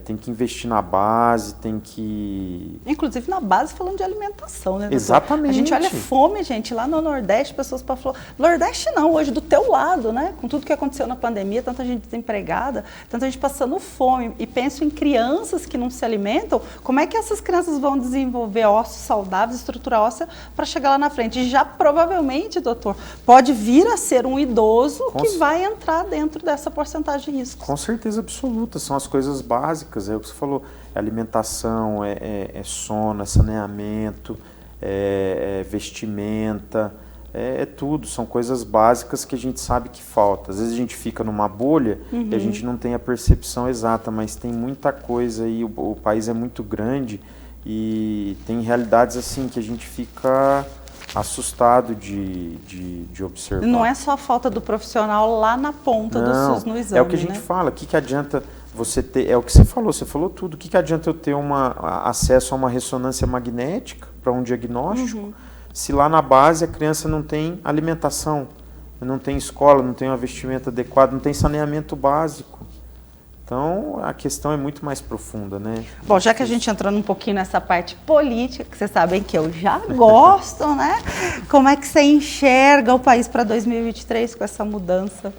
tem que investir na base, tem que... Inclusive na base falando de alimentação, né, doutor? Exatamente. A gente olha fome, gente, lá no Nordeste, pessoas para falar... Nordeste não, hoje do teu lado, né? Com tudo que aconteceu na pandemia, tanta gente desempregada, tanta gente passando fome. E penso em crianças que não se alimentam, como é que essas crianças vão desenvolver ossos saudáveis, estrutura óssea, para chegar lá na frente? E já provavelmente, doutor, pode vir a ser um idoso que vai entrar dentro dessa porcentagem de risco. Com certeza absoluta, são as coisas básicas, é o que você falou, alimentação, sono, saneamento, vestimenta, tudo, são coisas básicas que a gente sabe que falta. Às vezes a gente fica numa bolha e a gente não tem a percepção exata, mas tem muita coisa aí, o país é muito grande e tem realidades assim que a gente fica assustado de observar. Não é só a falta do profissional lá na ponta do SUS no exame, é o que a gente fala, o que adianta você ter, é o que você falou tudo, o que adianta eu ter acesso a uma ressonância magnética para um diagnóstico, se lá na base a criança não tem alimentação, não tem escola, não tem uma vestimenta adequada, não tem saneamento básico. Então, a questão é muito mais profunda, né? Bom, já que a gente entrou um pouquinho nessa parte política, que vocês sabem que eu já gosto, né? Como é que você enxerga o país para 2023 com essa mudança?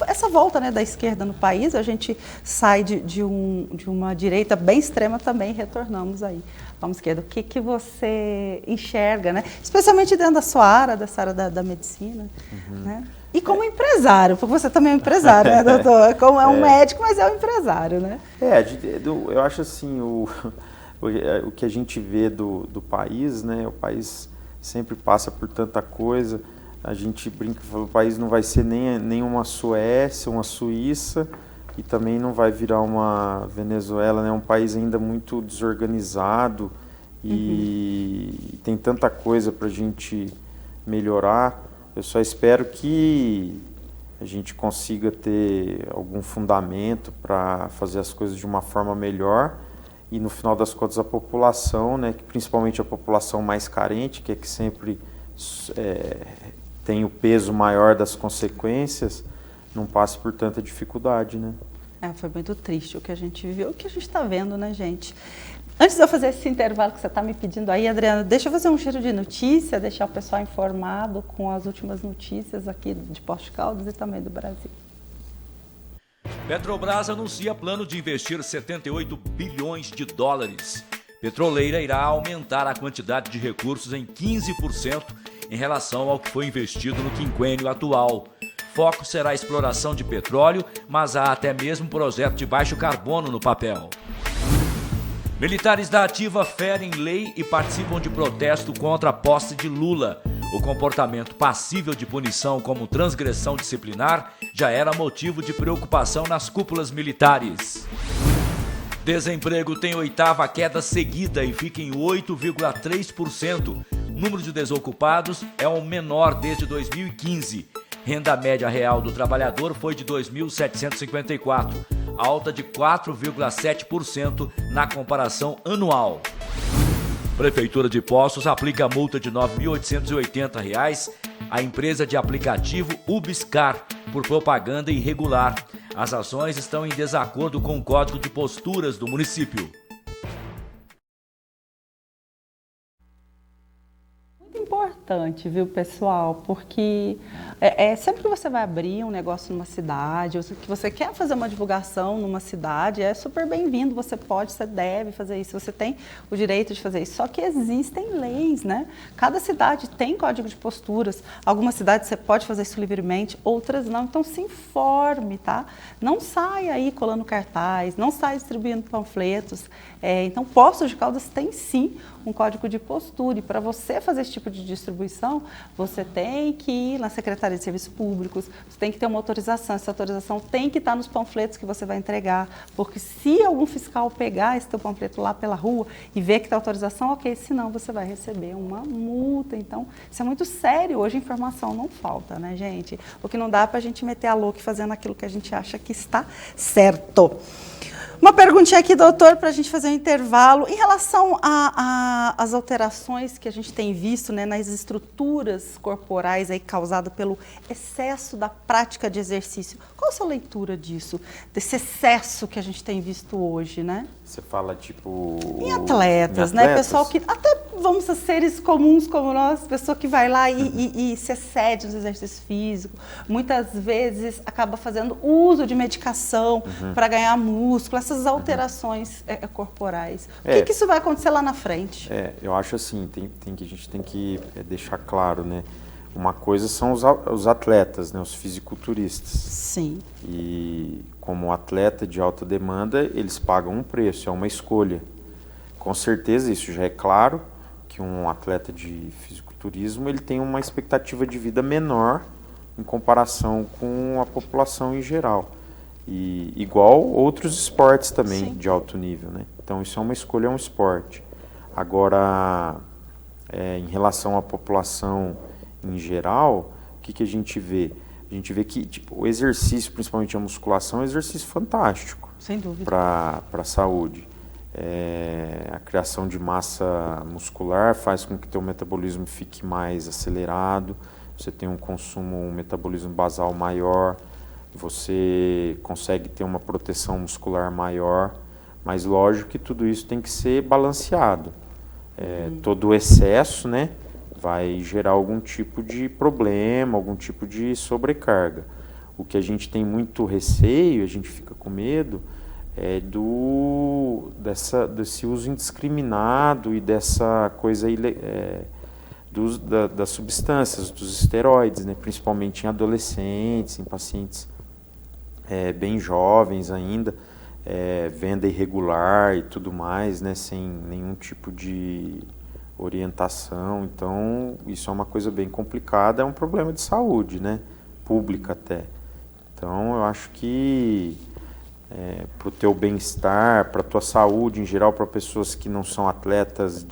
Essa volta, né, da esquerda no país, a gente sai de uma direita bem extrema também e retornamos aí para uma esquerda. O que você enxerga, né? Especialmente dentro da sua área, dessa área da medicina, né? E como empresário, porque você também é um empresário, né, doutor? Como um médico, mas é um empresário, né? Eu acho assim, o que a gente vê do país, né? O país sempre passa por tanta coisa. A gente brinca que o país não vai ser nem uma Suécia, uma Suíça, e também não vai virar uma Venezuela, né? É um país ainda muito desorganizado e tem tanta coisa para a gente melhorar. Eu só espero que a gente consiga ter algum fundamento para fazer as coisas de uma forma melhor e, no final das contas, a população, né, que principalmente a população mais carente, que é que sempre tem o peso maior das consequências, não passe por tanta dificuldade, né? Foi muito triste o que a gente viveu, o que a gente está vendo, né, gente? Antes de eu fazer esse intervalo que você está me pedindo aí, Adriana, deixa eu fazer um giro de notícia, deixar o pessoal informado com as últimas notícias aqui de Poços de Caldas e também do Brasil. Petrobras anuncia plano de investir 78 bilhões de dólares. Petroleira irá aumentar a quantidade de recursos em 15% em relação ao que foi investido no quinquênio atual. Foco será a exploração de petróleo, mas há até mesmo projeto de baixo carbono no papel. Militares da Ativa ferem lei e participam de protesto contra a posse de Lula. O comportamento passível de punição como transgressão disciplinar já era motivo de preocupação nas cúpulas militares. Desemprego tem 8ª queda seguida e fica em 8,3%. Número de desocupados é o menor desde 2015. Renda média real do trabalhador foi de R$ 2.754, alta de 4,7% na comparação anual. Prefeitura de Poços aplica multa de R$ 9.880 à empresa de aplicativo Ubiscar por propaganda irregular. As ações estão em desacordo com o Código de Posturas do município. Importante, viu, pessoal? Porque sempre que você vai abrir um negócio numa cidade, ou que você quer fazer uma divulgação numa cidade, é super bem-vindo, você pode, você deve fazer isso, você tem o direito de fazer isso. Só que existem leis, né? Cada cidade tem código de posturas, algumas cidades você pode fazer isso livremente, outras não, então se informe, tá? Não saia aí colando cartaz, não saia distribuindo panfletos. Então, Poços de Caldas tem sim um código de postura, e para você fazer esse tipo de distribuição, você tem que ir na Secretaria de Serviços Públicos, você tem que ter uma autorização, essa autorização tem que estar nos panfletos que você vai entregar, porque se algum fiscal pegar esse teu panfleto lá pela rua e ver que está autorização, ok, senão você vai receber uma multa. Então, isso é muito sério, hoje informação não falta, né, gente? O que não dá para a gente meter a louca fazendo aquilo que a gente acha que está certo. Uma perguntinha aqui, doutor, para a gente fazer um intervalo. Em relação às alterações que a gente tem visto, né, nas estruturas corporais aí causadas pelo excesso da prática de exercício, qual a sua leitura disso, desse excesso que a gente tem visto hoje, né? Você fala, tipo... Em atletas, né? Pessoal que, até vamos a seres comuns como nós, pessoa que vai lá e se excede nos exercícios físicos, muitas vezes acaba fazendo uso de medicação para ganhar músculo, essas alterações corporais. O que isso vai acontecer lá na frente? Eu acho assim, a gente tem que deixar claro, né? Uma coisa são os atletas, né? Os fisiculturistas. Sim. E como atleta de alta demanda, eles pagam um preço, é uma escolha. Com certeza, isso já é claro, que um atleta de fisiculturismo ele tem uma expectativa de vida menor em comparação com a população em geral. E igual outros esportes também, sim, de alto nível, né? Então isso é uma escolha, é um esporte. Agora, em relação à população em geral, o que a gente vê? A gente vê que tipo, o exercício, principalmente a musculação, é um exercício fantástico. Sem dúvida. Para a saúde. A criação de massa muscular faz com que teu metabolismo fique mais acelerado, você tem um metabolismo basal maior, você consegue ter uma proteção muscular maior, mas lógico que tudo isso tem que ser balanceado. Todo o excesso, né, vai gerar algum tipo de problema, algum tipo de sobrecarga. O que a gente tem muito receio, a gente fica com medo, desse uso indiscriminado e dessa coisa das substâncias, dos esteroides, né, principalmente em adolescentes, em pacientes bem jovens ainda, venda irregular e tudo mais, né, sem nenhum tipo de orientação. Então, isso é uma coisa bem complicada, é um problema de saúde, né, pública até. Então, eu acho que para o teu bem-estar, para a tua saúde em geral, para pessoas que não são atletas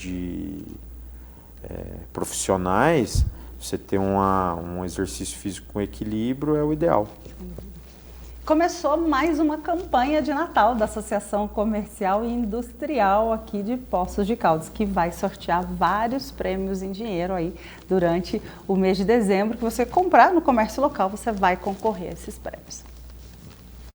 profissionais, você ter um exercício físico com equilíbrio é o ideal. Começou mais uma campanha de Natal da Associação Comercial e Industrial aqui de Poços de Caldas, que vai sortear vários prêmios em dinheiro aí durante o mês de dezembro, que você comprar no comércio local, você vai concorrer a esses prêmios.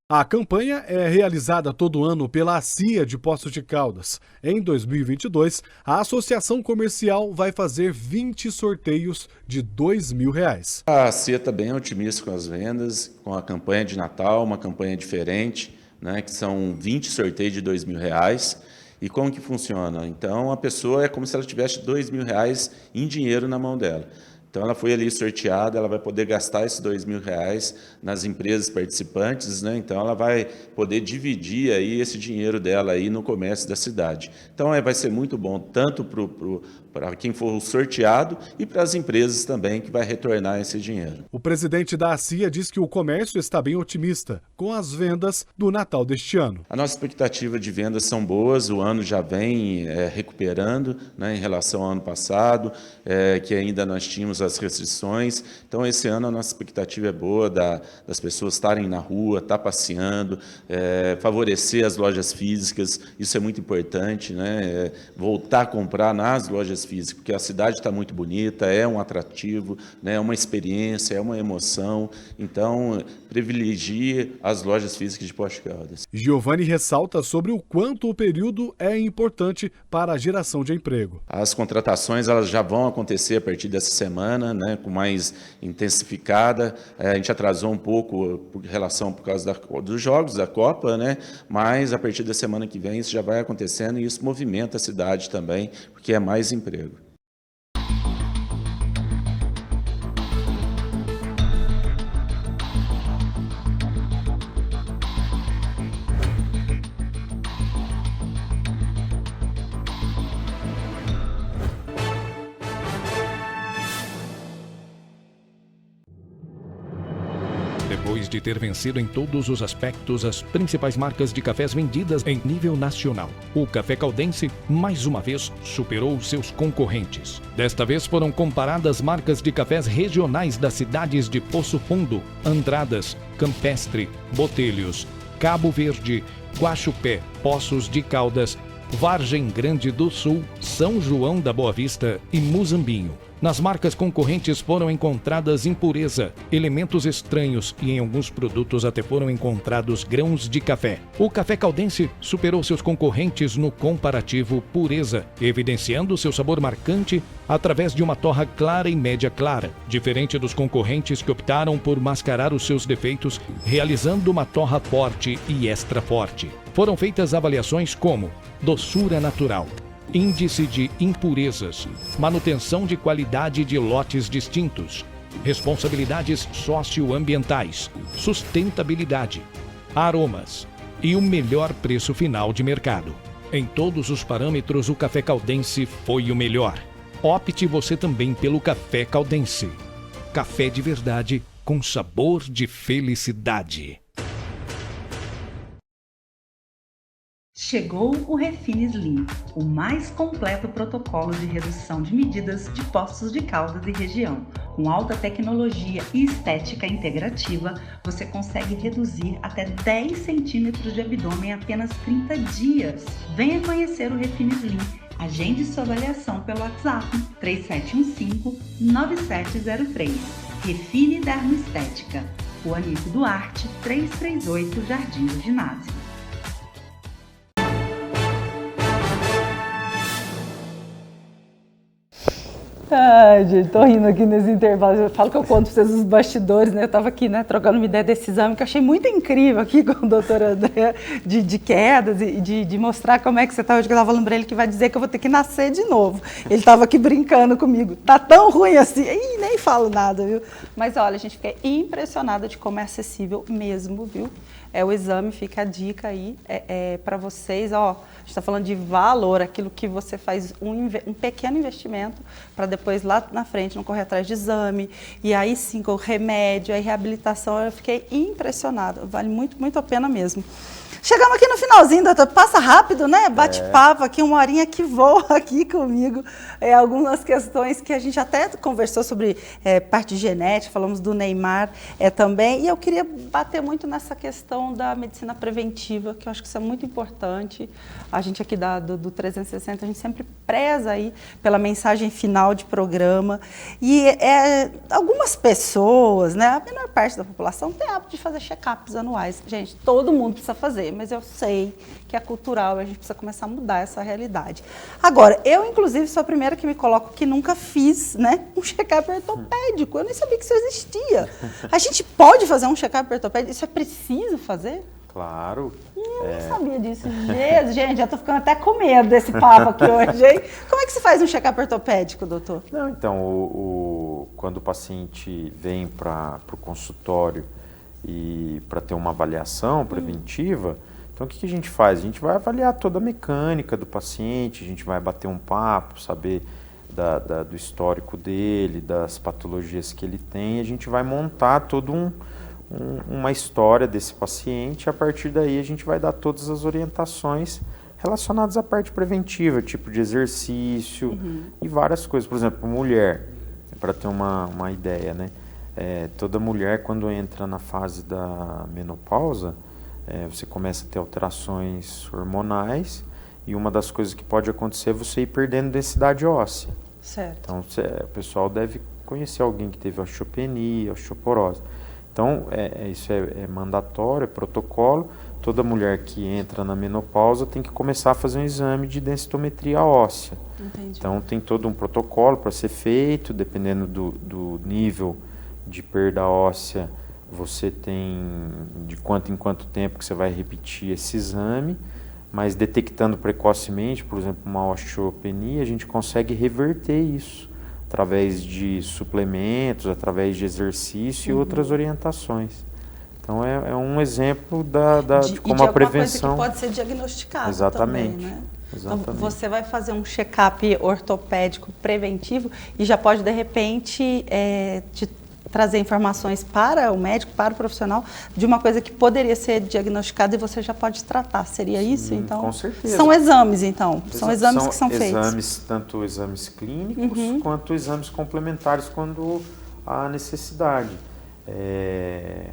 A campanha é realizada todo ano pela ACIA de Poços de Caldas. Em 2022, a Associação Comercial vai fazer 20 sorteios de R$ 2.000. A ACIA está bem otimista com as vendas, com a campanha de Natal, uma campanha diferente, né, que são 20 sorteios de R$ 2.000. E como que funciona? Então, a pessoa é como se ela tivesse R$ 2.000 em dinheiro na mão dela. Então, ela foi ali sorteada, ela vai poder gastar esses R$ 2.000 nas empresas participantes, né? Então, ela vai poder dividir aí esse dinheiro dela aí no comércio da cidade. Então, vai ser muito bom, tanto para quem for sorteado e para as empresas também, que vai retornar esse dinheiro. O presidente da ACIA diz que o comércio está bem otimista com as vendas do Natal deste ano. A nossa expectativa de vendas são boas, o ano já vem recuperando, né, em relação ao ano passado, que ainda nós tínhamos as restrições. Então, esse ano a nossa expectativa é boa das pessoas estarem na rua, estar passeando, favorecer as lojas físicas, isso é muito importante, né? Voltar a comprar nas lojas físicas, porque a cidade está muito bonita, é um atrativo, né? É uma experiência, é uma emoção. Então, privilegie as lojas físicas de Poços de Caldas. Giovanni ressalta sobre o quanto o período é importante para a geração de emprego. As contratações elas já vão acontecer a partir dessa semana, né, com mais intensificada. A gente atrasou um pouco por causa dos jogos da Copa, né, mas a partir da semana que vem isso já vai acontecendo e isso movimenta a cidade também, porque é mais emprego. Depois de ter vencido em todos os aspectos as principais marcas de cafés vendidas em nível nacional, o Café Caldense, mais uma vez, superou seus concorrentes. Desta vez foram comparadas marcas de cafés regionais das cidades de Poço Fundo, Andradas, Campestre, Botelhos, Cabo Verde, Guaxupé, Poços de Caldas, Vargem Grande do Sul, São João da Boa Vista e Muzambinho. Nas marcas concorrentes foram encontradas impureza, elementos estranhos e em alguns produtos até foram encontrados grãos de café. O Café Caldense superou seus concorrentes no comparativo pureza, evidenciando seu sabor marcante através de uma torra clara e média clara, diferente dos concorrentes que optaram por mascarar os seus defeitos, realizando uma torra forte e extra forte. Foram feitas avaliações como doçura natural, índice de impurezas, manutenção de qualidade de lotes distintos, responsabilidades socioambientais, sustentabilidade, aromas e o melhor preço final de mercado. Em todos os parâmetros, o Café Caldense foi o melhor. Opte você também pelo Café Caldense. Café de verdade com sabor de felicidade. Chegou o Refine Slim, o mais completo protocolo de redução de medidas de Poços de Caldas e região. Com alta tecnologia e estética integrativa, você consegue reduzir até 10 centímetros de abdômen em apenas 30 dias. Venha conhecer o Refine Slim. Agende sua avaliação pelo WhatsApp 3715-9703. Refine Dermoestética, Rua Anísio Duarte, 338, Jardim do Ginásio. Ai, gente, tô rindo aqui nesse intervalo. Eu falo que eu conto pra vocês os bastidores, né? Eu tava aqui, né, trocando uma ideia desse exame que eu achei muito incrível aqui com o doutor André, de quedas e de mostrar como é que você tá hoje, que eu tava falando pra ele que vai dizer que eu vou ter que nascer de novo. Ele tava aqui brincando comigo. Tá tão ruim assim? Ih, nem falo nada, viu? Mas olha, a gente fica impressionada de como é acessível mesmo, viu? O exame, fica a dica aí para vocês, ó, a gente está falando de valor, aquilo que você faz um pequeno investimento para depois lá na frente não correr atrás de exame, e aí sim com o remédio, aí reabilitação, eu fiquei impressionada, vale muito, muito a pena mesmo. Chegamos aqui no finalzinho, doutor, passa rápido, né? Bate-papo aqui, uma horinha que voa aqui comigo. Algumas questões que a gente até conversou sobre parte genética, falamos do Neymar também. E eu queria bater muito nessa questão da medicina preventiva, que eu acho que isso é muito importante. A gente aqui do 360, a gente sempre preza aí pela mensagem final de programa. E algumas pessoas, né, a menor parte da população tem hábito de fazer check-ups anuais. Gente, todo mundo precisa fazer, mas eu sei que é cultural, a gente precisa começar a mudar essa realidade. Agora, eu inclusive sou a primeira que me coloco que nunca fiz, né, um check-up ortopédico, eu nem sabia que isso existia. A gente pode fazer um check-up ortopédico? Isso é preciso fazer? Claro. Eu não sabia disso. Gente, já tô ficando até com medo desse papo aqui hoje, hein? Como é que se faz um check-up ortopédico, doutor? Não, então, quando o paciente vem para o consultório e para ter uma avaliação preventiva, então o que a gente faz? A gente vai avaliar toda a mecânica do paciente, a gente vai bater um papo, saber do histórico dele, das patologias que ele tem, e a gente vai montar todo uma história desse paciente, e a partir daí a gente vai dar todas as orientações relacionadas à parte preventiva, tipo de exercício e várias coisas. Por exemplo, mulher, para ter uma ideia, né? Toda mulher, quando entra na fase da menopausa, você começa a ter alterações hormonais, e uma das coisas que pode acontecer é você ir perdendo densidade óssea. Certo. Então, o pessoal deve conhecer alguém que teve osteopenia, osteoporose. Então, isso é mandatório, é protocolo. Toda mulher que entra na menopausa tem que começar a fazer um exame de densitometria óssea. Entendi. Então, tem todo um protocolo para ser feito, dependendo do nível de perda óssea, você tem de quanto em quanto tempo que você vai repetir esse exame, mas detectando precocemente, por exemplo, uma osteopenia, a gente consegue reverter isso através de suplementos, através de exercício e outras orientações. Então é um exemplo de como a prevenção coisa que pode ser diagnosticada. Exatamente. Também, né? Exatamente. Então, você vai fazer um check-up ortopédico preventivo e já pode, de repente, trazer informações para o médico, para o profissional, de uma coisa que poderia ser diagnosticada e você já pode tratar. Seria isso, então? Com certeza. São exames, então? São exames que são feitos? Tanto exames clínicos quanto exames complementares quando há necessidade.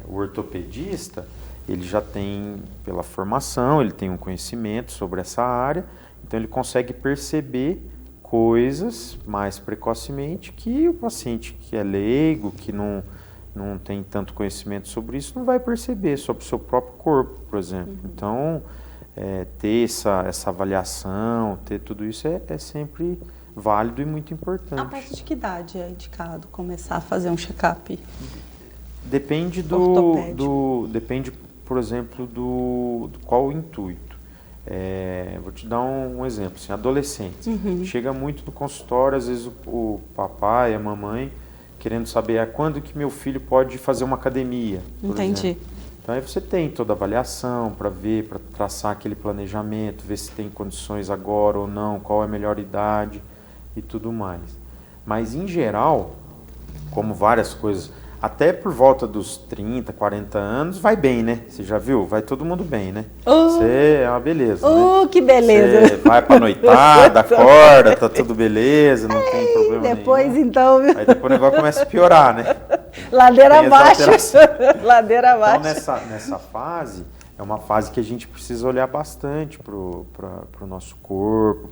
O ortopedista, ele já tem, pela formação, ele tem um conhecimento sobre essa área, então ele consegue perceber coisas mais precocemente que o paciente que é leigo, que não tem tanto conhecimento sobre isso, não vai perceber sobre o seu próprio corpo, por exemplo. Então, ter essa avaliação, ter tudo isso é sempre válido e muito importante. A partir de que idade é indicado começar a fazer um check-up? Depende depende, por exemplo, do qual o intuito. Vou te dar um exemplo, assim, adolescentes. Chega muito no consultório, às vezes o papai, a mamãe, querendo saber quando que meu filho pode fazer uma academia, por exemplo. Então aí você tem toda a avaliação para ver, para traçar aquele planejamento, ver se tem condições agora ou não, qual é a melhor idade e tudo mais. Mas em geral, como várias coisas, até por volta dos 30, 40 anos, vai bem, né? Você já viu? Vai todo mundo bem, né? Você é uma beleza, né? Que beleza! Você vai pra noitada, acorda, tá tudo beleza, não tem problema depois, nenhum. então... Aí depois o negócio começa a piorar, né? Ladeira abaixo. Ladeira abaixo. Então, nessa fase, é uma fase que a gente precisa olhar bastante pro nosso corpo,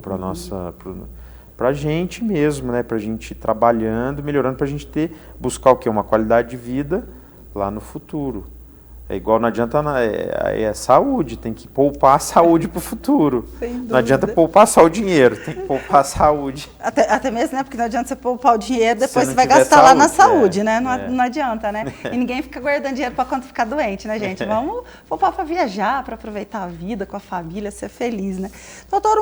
pra gente mesmo, né? Pra gente ir trabalhando, melhorando, pra gente buscar o quê? Uma qualidade de vida lá no futuro. É igual, não adianta, é saúde, tem que poupar a saúde pro futuro. Não adianta poupar só o dinheiro, tem que poupar a saúde. Até mesmo, né? Porque não adianta você poupar o dinheiro, depois você vai gastar lá na saúde, né? Não adianta, né? E ninguém fica guardando dinheiro para quando ficar doente, né, gente? Vamos poupar para viajar, para aproveitar a vida com a família, ser feliz, né? Doutor,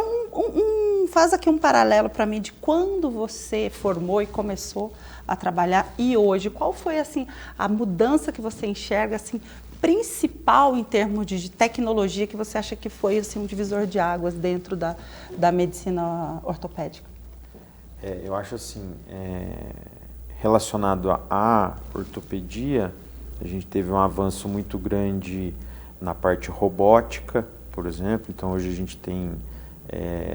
faz aqui um paralelo para mim de quando você formou e começou a trabalhar e hoje. Qual foi, assim, a mudança que você enxerga, assim, principal em termos de tecnologia que você acha que foi, assim, um divisor de águas dentro da medicina ortopédica? Eu acho assim, relacionado à ortopedia, a gente teve um avanço muito grande na parte robótica, por exemplo. Então hoje a gente tem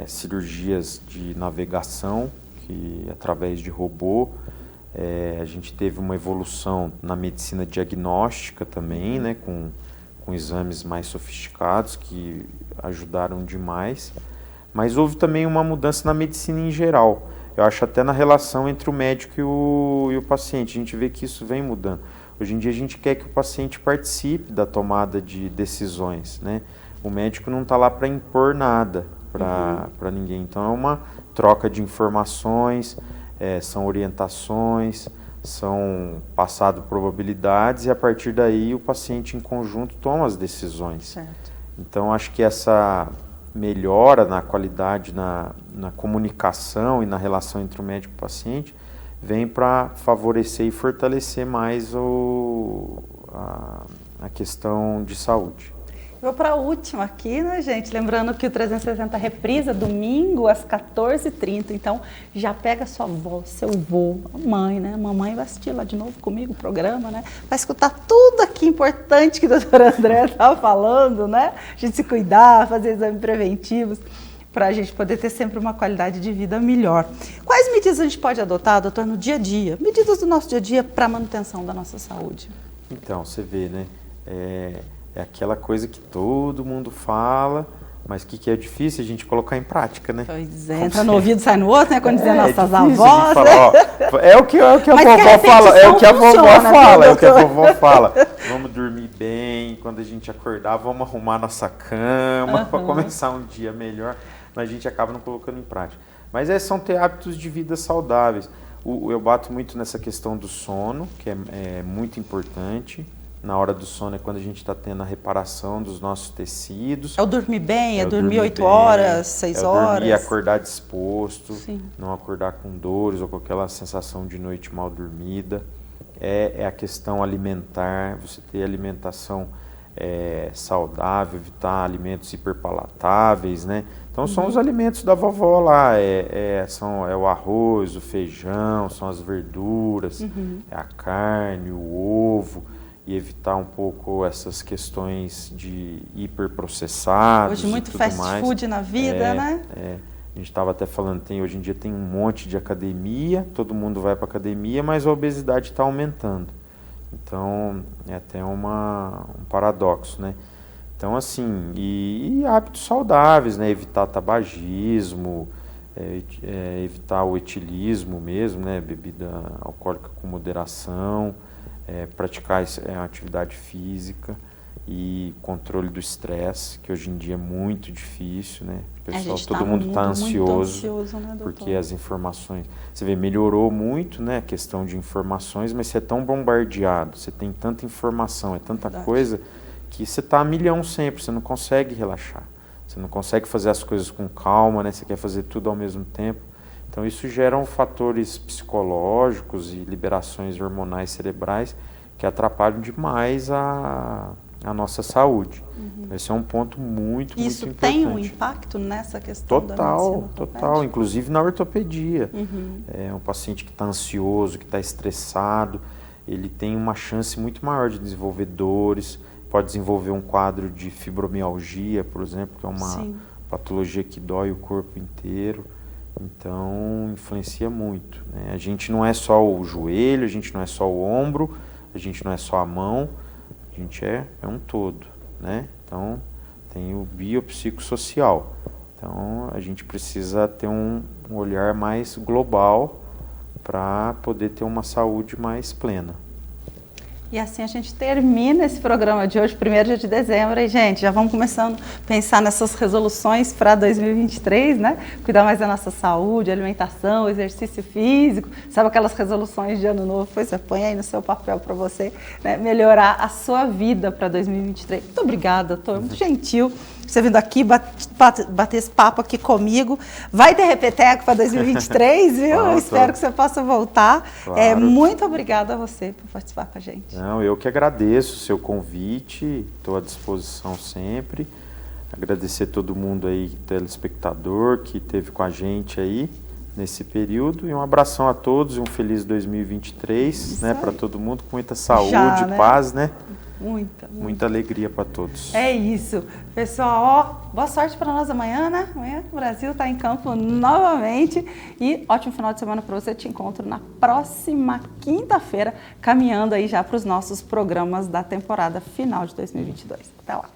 cirurgias de navegação, que através de robô. A gente teve uma evolução na medicina diagnóstica também, né, com exames mais sofisticados que ajudaram demais. Mas houve também uma mudança na medicina em geral. Eu acho até na relação entre o médico e o paciente. A gente vê que isso vem mudando. Hoje em dia a gente quer que o paciente participe da tomada de decisões, né? O médico não está lá para impor nada para ninguém. Então é uma troca de informações, são orientações, são passado probabilidades e a partir daí o paciente em conjunto toma as decisões. Certo. Então acho que essa melhora na qualidade, na comunicação e na relação entre o médico e o paciente vem para favorecer e fortalecer mais a questão de saúde. Vou para a última aqui, né, gente? Lembrando que o 360 reprisa domingo às 14h30. Então, já pega sua avó, seu avô, a mãe, né? A mamãe vai assistir lá de novo comigo o programa, né? Vai escutar tudo aqui importante que o doutor André está falando, né? A gente se cuidar, fazer exames preventivos. para a gente poder ter sempre uma qualidade de vida melhor. Quais medidas a gente pode adotar, doutor, no dia a dia? Medidas do nosso dia a dia para a manutenção da nossa saúde. Então, você vê, né? É aquela coisa que todo mundo fala, mas que é difícil a gente colocar em prática, né? Pois é, entra no ouvido, sai no outro, né? Quando dizem nossas avós. Falar, ó, é o que a vovó fala, é o que a vovó fala, é o que a vovó fala. Vamos dormir bem, quando a gente acordar, vamos arrumar nossa cama para começar um dia melhor, mas a gente acaba não colocando em prática. Mas são ter hábitos de vida saudáveis. Eu bato muito nessa questão do sono, que é muito importante. Na hora do sono é quando a gente está tendo a reparação dos nossos tecidos. É o dormir bem, é dormir 8 horas, 6 horas. É dormir e acordar disposto, Sim. não acordar com dores ou com aquela sensação de noite mal dormida. É a questão alimentar, você ter alimentação saudável, evitar alimentos hiperpalatáveis, né? Então são os alimentos da vovó lá, é o arroz, o feijão, são as verduras, é a carne, o ovo. E evitar um pouco essas questões de hiperprocessados. Hoje muito e tudo fast mais. Food na vida, né? A gente estava até falando, hoje em dia tem um monte de academia, todo mundo vai para academia, mas a obesidade está aumentando. Então é até um paradoxo, né? Então assim, e hábitos saudáveis, né? Evitar tabagismo, evitar o etilismo mesmo, né? Bebida alcoólica com moderação. Praticar atividade física e controle do estresse, que hoje em dia é muito difícil, né? Pessoal, todo mundo está ansioso, né, porque as informações... Você vê, melhorou muito, né, a questão de informações, mas você é tão bombardeado, você tem tanta informação, tanta coisa, que você está a milhão sempre, você não consegue relaxar. Você não consegue fazer as coisas com calma, né? Você quer fazer tudo ao mesmo tempo. Então isso gera fatores psicológicos e liberações hormonais cerebrais que atrapalham demais a nossa saúde. Então, esse é um ponto muito importante. Isso tem um impacto nessa questão da medicina? Total, inclusive na ortopedia. Um paciente que está ansioso, que está estressado, ele tem uma chance muito maior de desenvolver dores, pode desenvolver um quadro de fibromialgia, por exemplo, que é uma patologia que dói o corpo inteiro. Então, influencia muito, né? A gente não é só o joelho, a gente não é só o ombro, a gente não é só a mão, a gente é um todo, né? Então, tem o biopsicossocial. Então, a gente precisa ter um olhar mais global para poder ter uma saúde mais plena. E assim a gente termina esse programa de hoje, 1º de dezembro, e gente, já vamos começando a pensar nessas resoluções para 2023, né? Cuidar mais da nossa saúde, alimentação, exercício físico, sabe aquelas resoluções de ano novo? Pois põe aí no seu papel para você, né, melhorar a sua vida para 2023. Muito obrigada, doutor, muito gentil você vindo aqui bater esse papo aqui comigo. Vai ter repeteco para 2023, viu? Eu espero que você possa voltar. Claro. Muito obrigada a você por participar com a gente. Não, eu que agradeço o seu convite, estou à disposição sempre. Agradecer todo mundo aí, telespectador, que esteve com a gente aí nesse período. E um abração a todos e um feliz 2023, né, para todo mundo, com muita saúde, paz, né? Muita alegria para todos. É isso. Pessoal, boa sorte para nós amanhã, né? Amanhã o Brasil está em campo novamente. E ótimo final de semana para você. Te encontro na próxima quinta-feira, caminhando aí já para os nossos programas da temporada final de 2022. Até lá.